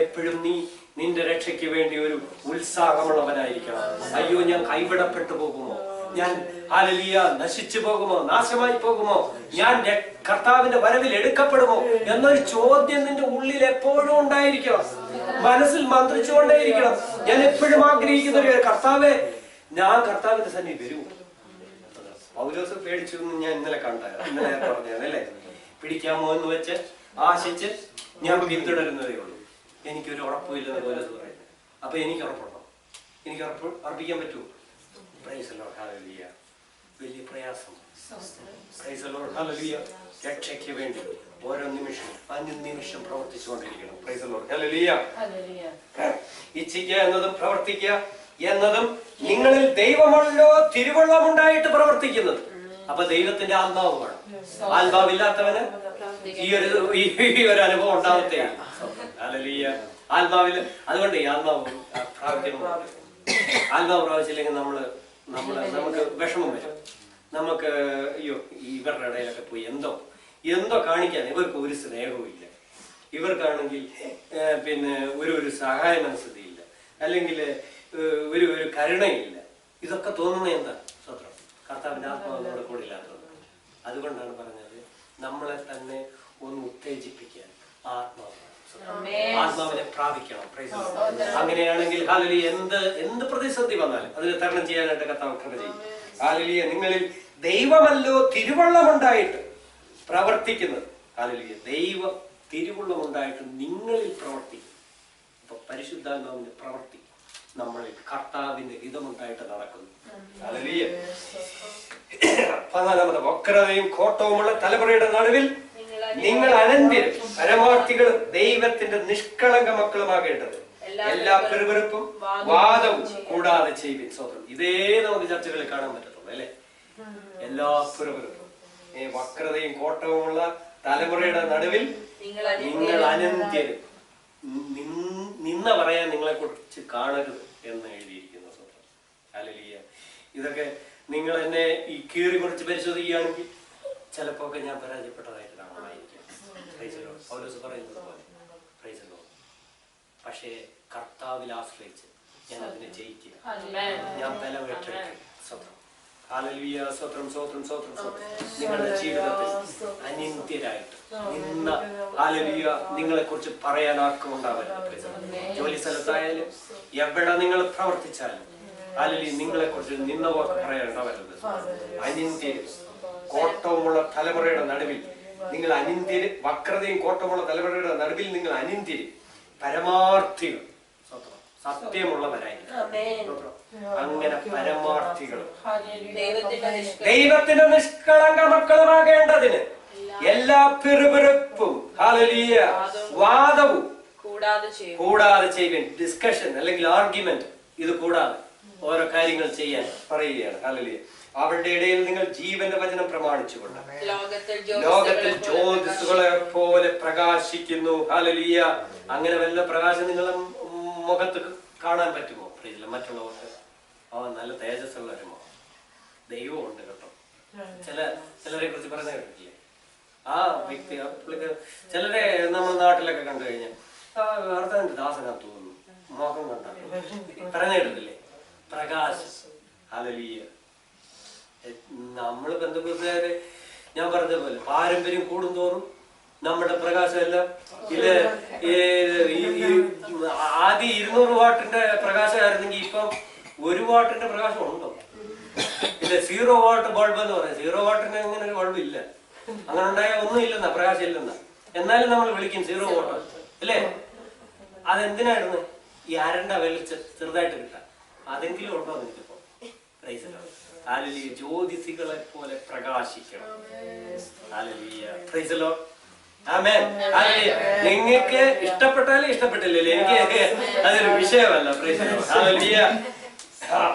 എപ്പോഴും നീ നിന്റെ രക്ഷയ്ക്ക് വേണ്ടി ഒരു ഉത്സാഹമുള്ളവനായിരിക്കണം. അയ്യോ, ഞാൻ കൈവിടപ്പെട്ടു പോകുമോ, ഞാൻ നശിച്ചു പോകുമോ, നാശമായി പോകുമോ, ഞാൻ കർത്താവിന്റെ വരവിൽ എടുക്കപ്പെടുമോ എന്നൊരു ചോദ്യം നിന്റെ ഉള്ളിൽ എപ്പോഴും ഉണ്ടായിരിക്കണം, മനസ്സിൽ മന്ത്രിച്ചുകൊണ്ടേയിരിക്കണം. ഞാൻ എപ്പോഴും ആഗ്രഹിക്കുന്ന ഒരു കർത്താവേ, ഞാൻ കർത്താവിന്റെ സന്നിധി വരൂ. പൗലോസ് പേടിച്ചു എന്ന് ഞാൻ ഇന്നലെ പറഞ്ഞല്ലേ, പിടിക്കാമോ എന്ന് വെച്ച് ആശിച്ച് ഞാൻ പിന്തുടരുന്നതേ ഉള്ളൂ. എനിക്കൊരു ഉറപ്പില്ലെന്ന് പൗലോസ് പറയുന്നത്. അപ്പൊ എനിക്ക് ഉറപ്പുണ്ടോ? എനിക്ക് ഉറപ്പിക്കാൻ പറ്റുമോ? വലിയ പ്രയാസം. രക്ഷയ്ക്ക് വേണ്ടി ഓരോ നിമിഷം അനുനിമിഷം പ്രവർത്തിച്ചുകൊണ്ടിരിക്കണം. ഇച്ഛിക്കുക എന്നതും പ്രവർത്തിക്കുക എന്നതും നിങ്ങളിൽ ദൈവമല്ലോ തിരുവള്ളമുണ്ടായിട്ട് പ്രവർത്തിക്കുന്നത്. അപ്പൊ ദൈവത്തിന്റെ ആത്മാവ് വേണം. ആത്മാവില്ലാത്തവന് ഈ ഒരു അനുഭവം ഉണ്ടാവത്തേ. ആത്മാവിൽ അതുകൊണ്ട് ഈ ആത്മാവ് പ്രാപിക്കണം. ആത്മാവ് പ്രാപിച്ചില്ലെങ്കിൽ നമുക്ക് വിഷമം വരും. നമുക്ക് അയ്യോ, ഇവരുടെ ഇടയിലൊക്കെ പോയി എന്തോ കാണിക്കാൻ ഇവർക്ക് ഒരു സ്നേഹവും ഇല്ല, ഇവർക്കാണെങ്കിൽ പിന്നെ ഒരു സഹായ മനസ്ഥിതിയില്ല, അല്ലെങ്കിൽ ഒരു കരുണയില്ല. ഇതൊക്കെ തോന്നുന്നത് എന്താ? സ്വത്രം കർത്താവിന്റെ ആത്മാവ് നമ്മുടെ കൂടെ ഇല്ലാത്തത്. അതുകൊണ്ടാണ് പറഞ്ഞത്, നമ്മളെ തന്നെ ഒന്ന് ഉത്തേജിപ്പിക്കാൻ ആത്മാവിനെ പ്രാപിക്കണം. അങ്ങനെയാണെങ്കിൽ എന്ത് പ്രതിസന്ധി വന്നാലും അതിന് തരണം ചെയ്യാനായിട്ട് കർത്താവ് കൃപ ചെയ്യും. ഹല്ലേലൂയ. നിങ്ങളിൽ ദൈവമല്ലോ തിരുവള്ളമുണ്ടായിട്ട് പ്രവർത്തിക്കുന്നത്. ഹല്ലേലൂയ. ദൈവം തിരുവള്ളമുണ്ടായിട്ട് നിങ്ങളിൽ പ്രവർത്തിക്കും. അപ്പൊ പരിശുദ്ധാത്മാവിന്റെ പ്രവർത്തി നമ്മളിൽ കർത്താവിന്റെ ഹിതമുണ്ടായിട്ട് നടക്കുന്നു. ഹല്ലേലൂയ. 14 വക്രതയും കോട്ടവുമുള്ള തലമുറയുടെ നടുവിൽ നിങ്ങൾ അനന്യരും പരമാർത്ഥികളും ദൈവത്തിന്റെ നിഷ്കളങ്ക മക്കളുമാകേണ്ടത് എല്ലാ പെരുവെറുപ്പും വാദവും കൂടാതെ ചെയ്യും. സ്വന്തം ഇതേ നമുക്ക് ചർച്ചകളിൽ കാണാൻ പറ്റത്തുള്ളൂ അല്ലെ. എല്ലാ പെരുവെറുപ്പും വക്രതയും കോട്ടവുമുള്ള തലമുറയുടെ നടുവിൽ നിങ്ങൾ അനന്യരും, നിന്ന പറയാൻ നിങ്ങളെ കുറിച്ച് കാണരുത് എന്ന് എഴുതിയിരിക്കുന്നു. സ്വന്തം ഹല്ലേലൂയ. ഇതൊക്കെ നിങ്ങൾ എന്നെ ഈ കീറി കുറിച്ച് പരിശോധിക്കുകയാണെങ്കിൽ ചിലപ്പോ ഒക്കെ ഞാൻ പരാജയപ്പെട്ടതായിട്ട് കാണാമായിരിക്കും. പൗലോസ് പറയുന്നത് പോലെ. പക്ഷേ കർത്താവിൽ ആശ്രയിച്ച് ഞാൻ അതിനെ ജയിക്കുക, ഞാൻ ബലമേറ്റെടുക്കും. സ്വത്രം. ഹല്ലേലൂയ. സ്വത്രം സ്വത്രം സ്വത്രം സ്വത്രം. നിങ്ങളുടെ ജീവിതത്തിൽ അനിന്ത്യരായിട്ട് നിന്ന ഹല്ലേലൂയ നിങ്ങളെ കുറിച്ച് പറയാൻ ആർക്കും ഉണ്ടാവരുത്. ജോലി സ്ഥലത്തായാലും എവിടെ നിങ്ങൾ പ്രവർത്തിച്ചാലും ഹല്ലേലൂയ നിങ്ങളെ കുറിച്ച് നിന്ന വാക്ക് പറയാൻ ഉണ്ടാവരുത്. അനിന്ത്യരും കോട്ടവുമുള്ള തലമുറയുടെ നടുവിൽ നിങ്ങൾ അനിന്ത്യര്, വക്രതയും കോട്ടമുള്ള തലമുറയുടെ നടുവിൽ നിങ്ങൾ അനിന്ത്യര്, പരമാർത്ഥികൾ, സത്യമുള്ളവരായി. അങ്ങനെ പരമാർത്ഥികളും ദൈവത്തിന്റെ നിഷ്കളങ്ക മക്കളുമാകേണ്ടതിന് എല്ലാ പിറുപിറുപ്പും ഹല്ലേലൂയ വാദവും കൂടാതെ ചെയ്യുവാൻ, ഡിസ്കഷൻ അല്ലെങ്കിൽ ആർഗ്യുമെന്റ് ഇത് കൂടാതെ ഓരോ കാര്യങ്ങൾ ചെയ്യാൻ പറയുകയാണ്. ഹല്ലേലൂയ. അവരുടെ ഇടയിൽ നിങ്ങൾ ജീവന്റെ വചനം പ്രമാണിച്ചുകൊണ്ട് ലോകത്തിൽ ജ്യോതിസുകളെ പോലെ പ്രകാശിക്കുന്നു. ഹല്ലേലൂയ. അങ്ങനെ വല്ല പ്രകാശം നിങ്ങളെ മുഖത്ത് കാണാൻ പറ്റുമോ? മറ്റുള്ളവർക്ക് നല്ല തേജസ്സുള്ള ഒരു മുഖം ദൈവമുണ്ട് കേട്ടോ. ചിലരെ കുറിച്ച് പറഞ്ഞ കേട്ടില്ലേ? ആ വ്യക്തി ചിലരെ നമ്മുടെ നാട്ടിലൊക്കെ കണ്ടു കഴിഞ്ഞാൽ ഭർത്താവിന്റെ ദാസനാ തോന്നുന്നു, മുഖം കണ്ടാ പറഞ്ഞ കേട്ടില്ലേ? പ്രകാശം. ഹല്ലേലൂയ. നമ്മള് ബന്ധുക്കാര് ഞാൻ പറഞ്ഞ പോലെ പാരമ്പര്യം കൂടുന്തോറും നമ്മുടെ പ്രകാശം എല്ലാം ആദ്യം 200 വാട്ടിന്റെ പ്രകാശമായിരുന്നെങ്കിൽ ഇപ്പം 1 വാട്ടിന്റെ പ്രകാശം ഉണ്ടോ? ഇല്ല. 0 വാട്ട് ബൾബ് എന്ന് പറയാം. 0 വാട്ടിന് അങ്ങനെ ഒരു ബൾബ് ഇല്ല. അങ്ങനെ ഉണ്ടായാൽ ഒന്നും ഇല്ലെന്നാ, പ്രകാശം ഇല്ലെന്നാ. എന്നാലും നമ്മൾ വിളിക്കും 0 വാട്ട് അല്ലേ? അതെന്തിനായിരുന്നു? ഈ അരണ്ട വെളിച്ചം ചെറുതായിട്ട് കിട്ടാം. അതെങ്കിലും ഉണ്ടോ എനിക്കിപ്പോ? ഹല്ലേലൂയ. ജ്യോതിസികളെ പോലെ പ്രകാശിക്കണം. ഹല്ലേലൂയ. Praise the Lord. ആമേൻ. ഹല്ലേലൂയ. നിങ്ങൾക്ക് ഇഷ്ടപ്പെട്ടാലും ഇഷ്ടപ്പെട്ടില്ലേ, എനിക്ക് അതൊരു വിഷയമല്ല. Praise the Lord. ഹല്ലേലൂയ.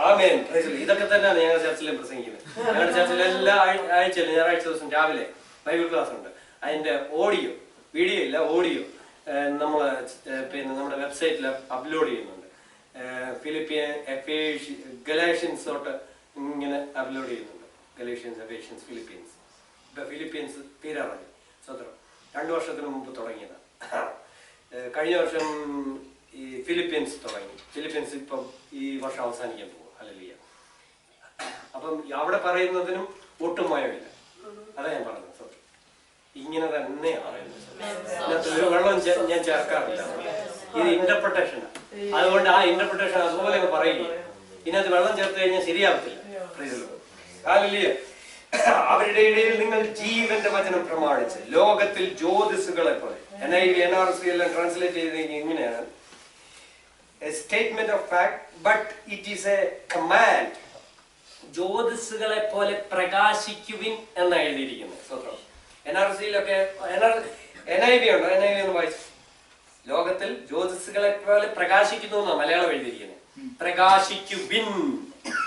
ആമേൻ. Praise the Lord. ഇതൊക്കെ തന്നെയാണ് ഞങ്ങളുടെ ചർച്ചിലും പ്രസംഗിക്കുന്നത്. ഞങ്ങളുടെ ചർച്ചിൽ എല്ലാ ആഴ്ചയിലും ഞായറാഴ്ച ദിവസം രാവിലെ ബൈബിൾ ക്ലാസ് ഉണ്ട്. അതിന്റെ ഓഡിയോ, വീഡിയോ ഇല്ല, ഓഡിയോ നമ്മുടെ വെബ്സൈറ്റിൽ അപ്ലോഡ് ചെയ്യുന്നുണ്ട്. ഗലാഷ്യൻസ് തൊട്ട് ഇങ്ങനെ അപ്ലോഡ് ചെയ്യുന്നുണ്ട്. ഗലേഷ്യൻസ്, എഫേഷ്യൻസ്, ഫിലിപ്പീൻസ് ഇപ്പൊ ഫിലിപ്പീൻസ് തീരാറായി. സ്വതന്ത്രം 2 വർഷത്തിന് മുമ്പ് തുടങ്ങിയതാണ്. കഴിഞ്ഞ വർഷം ഈ ഫിലിപ്പീൻസ് തുടങ്ങി. ഫിലിപ്പീൻസ് ഇപ്പം ഈ വർഷം അവസാനിക്കാൻ പോകും. ഹല്ലേലൂയ. അപ്പം അവിടെ പറയുന്നതിനും ഒട്ടും മയമില്ല. അതാ ഞാൻ പറഞ്ഞത്. സ്വതന്ത്രം ഇങ്ങനെ തന്നെയാണ് പറയുന്നത്. ഇതിനകത്ത് ഒരു വെള്ളം ഞാൻ ചേർക്കാറില്ല. ഇത് ഇന്റർപ്രിട്ടേഷനാണ്. അതുകൊണ്ട് ആ ഇന്റർപ്രിട്ടേഷൻ അതുപോലെ പറയുക. ഇതിനകത്ത് വെള്ളം ചേർത്ത് കഴിഞ്ഞാൽ ശരിയാവത്തില്ല. ഹല്ലേലൂയ. അവരുടെ ഇടയിൽ നിങ്ങൾ ജീവന്റെ വചനം പ്രമാണിച്ച് ലോകത്തിൽ ജ്യോതിസുകളെ പോലെ, NIV NRC എല്ലാം ട്രാൻസ്ലേറ്റ് ചെയ്ത് ഇങ്ങനെയാണ്, a statement of fact but it is a command. ജ്യോതിസുകളെ പോലെ പ്രകാശിക്കുവിൻ എന്നാണ് എഴുതിയിരിക്കുന്നത്. സ്വന്തം NRCയിലൊക്കെ NIV ഉണ്ടോ? NIV ഒന്ന് വായിച്ചു. ലോകത്തിൽ ജ്യോതിസുകളെ പോലെ പ്രകാശിക്കുന്നു എന്നാണ് മലയാളം എഴുതിയിരിക്കുന്നത്. പ്രകാശിക്കുവിൻ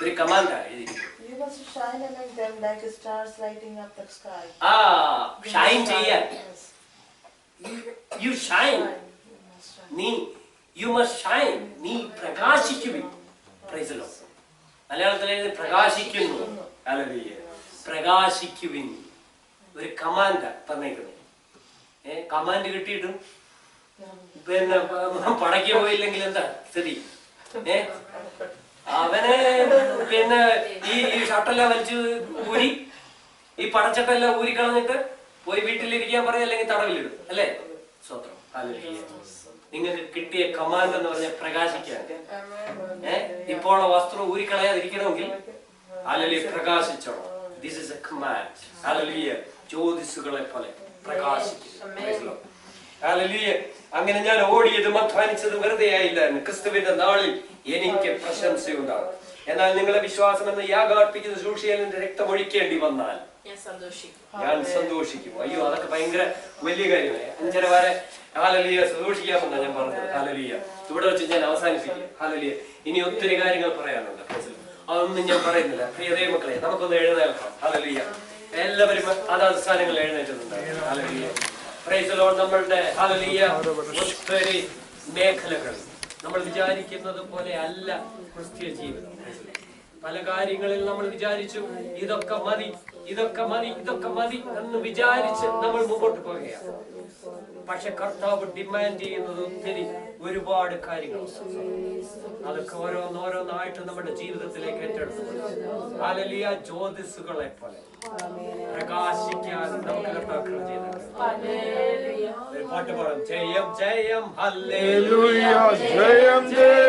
ഒരു കമാൻഡാണ് എഴുതിയിരിക്കുന്നത്. You must shine among them like stars lighting up the sky. Shine ചെയ്യാൻ. You shine. നീ you must shine. നീ പ്രകാശിക്കുവിൻ. Praise the Lord. മലയാളത്തിൽ പ്രകാശിക്കുന്നു. ഹല്ലേലൂയ. പ്രകാശിക്കുവിൻ ഒരു കമാൻഡാ തന്നേക്കുന്നത്. കമാൻഡ് കിട്ടിയിട്ടും പിന്നെ പടയ്ക്ക് പോയില്ലെങ്കിൽ എന്താ സ്ഥിതി? അവനെ പിന്നെ ഈ ഷർട്ടെല്ലാം വലിച്ച് ഊരി, ഈ പടച്ചട്ടെല്ലാം ഊരി കളഞ്ഞിട്ട് പോയി വീട്ടിലിരിക്കാൻ പറയും, അല്ലെങ്കിൽ തടവിലിടും. അല്ലേ? സ്വത്രം. ഹല്ലേലൂയ. നിങ്ങൾക്ക് കിട്ടിയ കമാൻഡ് എന്ന് പറഞ്ഞാൽ പ്രകാശിക്കാൻ. ഇപ്പോൾ വസ്ത്രം ഊരിക്കളയാതിരിക്കണമെങ്കിൽ ഹല്ലേലൂയ പ്രകാശിച്ചോണം. This is a command. ഹല്ലേലൂയ. ജ്യോതിസുകളെ പോലെ പ്രകാശിക്കും. ഹല്ലേലൂയ. അങ്ങനെ ഞാൻ ഓടിയതും അധ്വാനിച്ചതും വെറുതെ ആയില്ല. ക്രിസ്തുവിന്റെ നാളിൽ എനിക്ക് പ്രശംസയുണ്ടാകും. എന്നാൽ നിങ്ങളെ വിശ്വാസം എന്ന യാഗാർപ്പിക്കുന്ന സൂക്ഷിയലിന്റെ രക്തം ഒഴിക്കേണ്ടി വന്നാൽ ഞാൻ സന്തോഷിക്കും. അയ്യോ, അതൊക്കെ ഭയങ്കര വലിയ കാര്യമാണ്. 5:30 വരെ ഹല്ലേലൂയ സന്തോഷിക്കാമെന്നാണ് ഞാൻ പറഞ്ഞത്. ഹല്ലേലൂയ. ഇവിടെ വെച്ച് ഞാൻ അവസാനിപ്പിക്കും. ഹല്ലേലൂയ. ഇനി ഒത്തിരി കാര്യങ്ങൾ പറയാനുണ്ട്. അതൊന്നും ഞാൻ പറയുന്നില്ല. പ്രിയ ദൈവമക്കളെ, നമുക്കൊന്ന് എഴുന്നേൽക്കാം. ഹല്ലേലൂയ. എല്ലാവരും അതാത് സ്ഥാനങ്ങളിൽ എഴുന്നേറ്റുന്നുണ്ട്. ഹല്ലേലൂയ. Praise the Lord. നമ്മളുടെ ഹല്ലേലൂയ ഒത്തിരി മേഖലകൾ നമ്മൾ വിചാരിക്കുന്നത് പോലെ അല്ല ക്രിസ്തീയ ജീവിതം. പല കാര്യങ്ങളിൽ നമ്മൾ വിചാരിച്ചു ഇതൊക്കെ മതി, ഇതൊക്കെ മതി, ഇതൊക്കെ മതി എന്ന് വിചാരിച്ച് നമ്മൾ മുമ്പോട്ട് പോവുകയാണ്. പക്ഷെ കർത്താവ് ഡിമാൻഡ് ചെയ്യുന്നത് ഒത്തിരി ഒരുപാട് കാര്യങ്ങൾ. അതൊക്കെ ഓരോന്നോരോന്നായിട്ട് നമ്മുടെ ജീവിതത്തിലേക്ക് ഏറ്റെടുത്തു. ഹല്ലേലൂയ. ജ്യോതിസുകളെ പോലെ പ്രകാശിക്കാൻ നമുക്ക് കർത്താവ് ചെയ്തിട്ടുണ്ട്. ഒരു പാട്ട് പാടാം. ജയം ജയം ഹല്ലേലൂയ, ജയം ജയം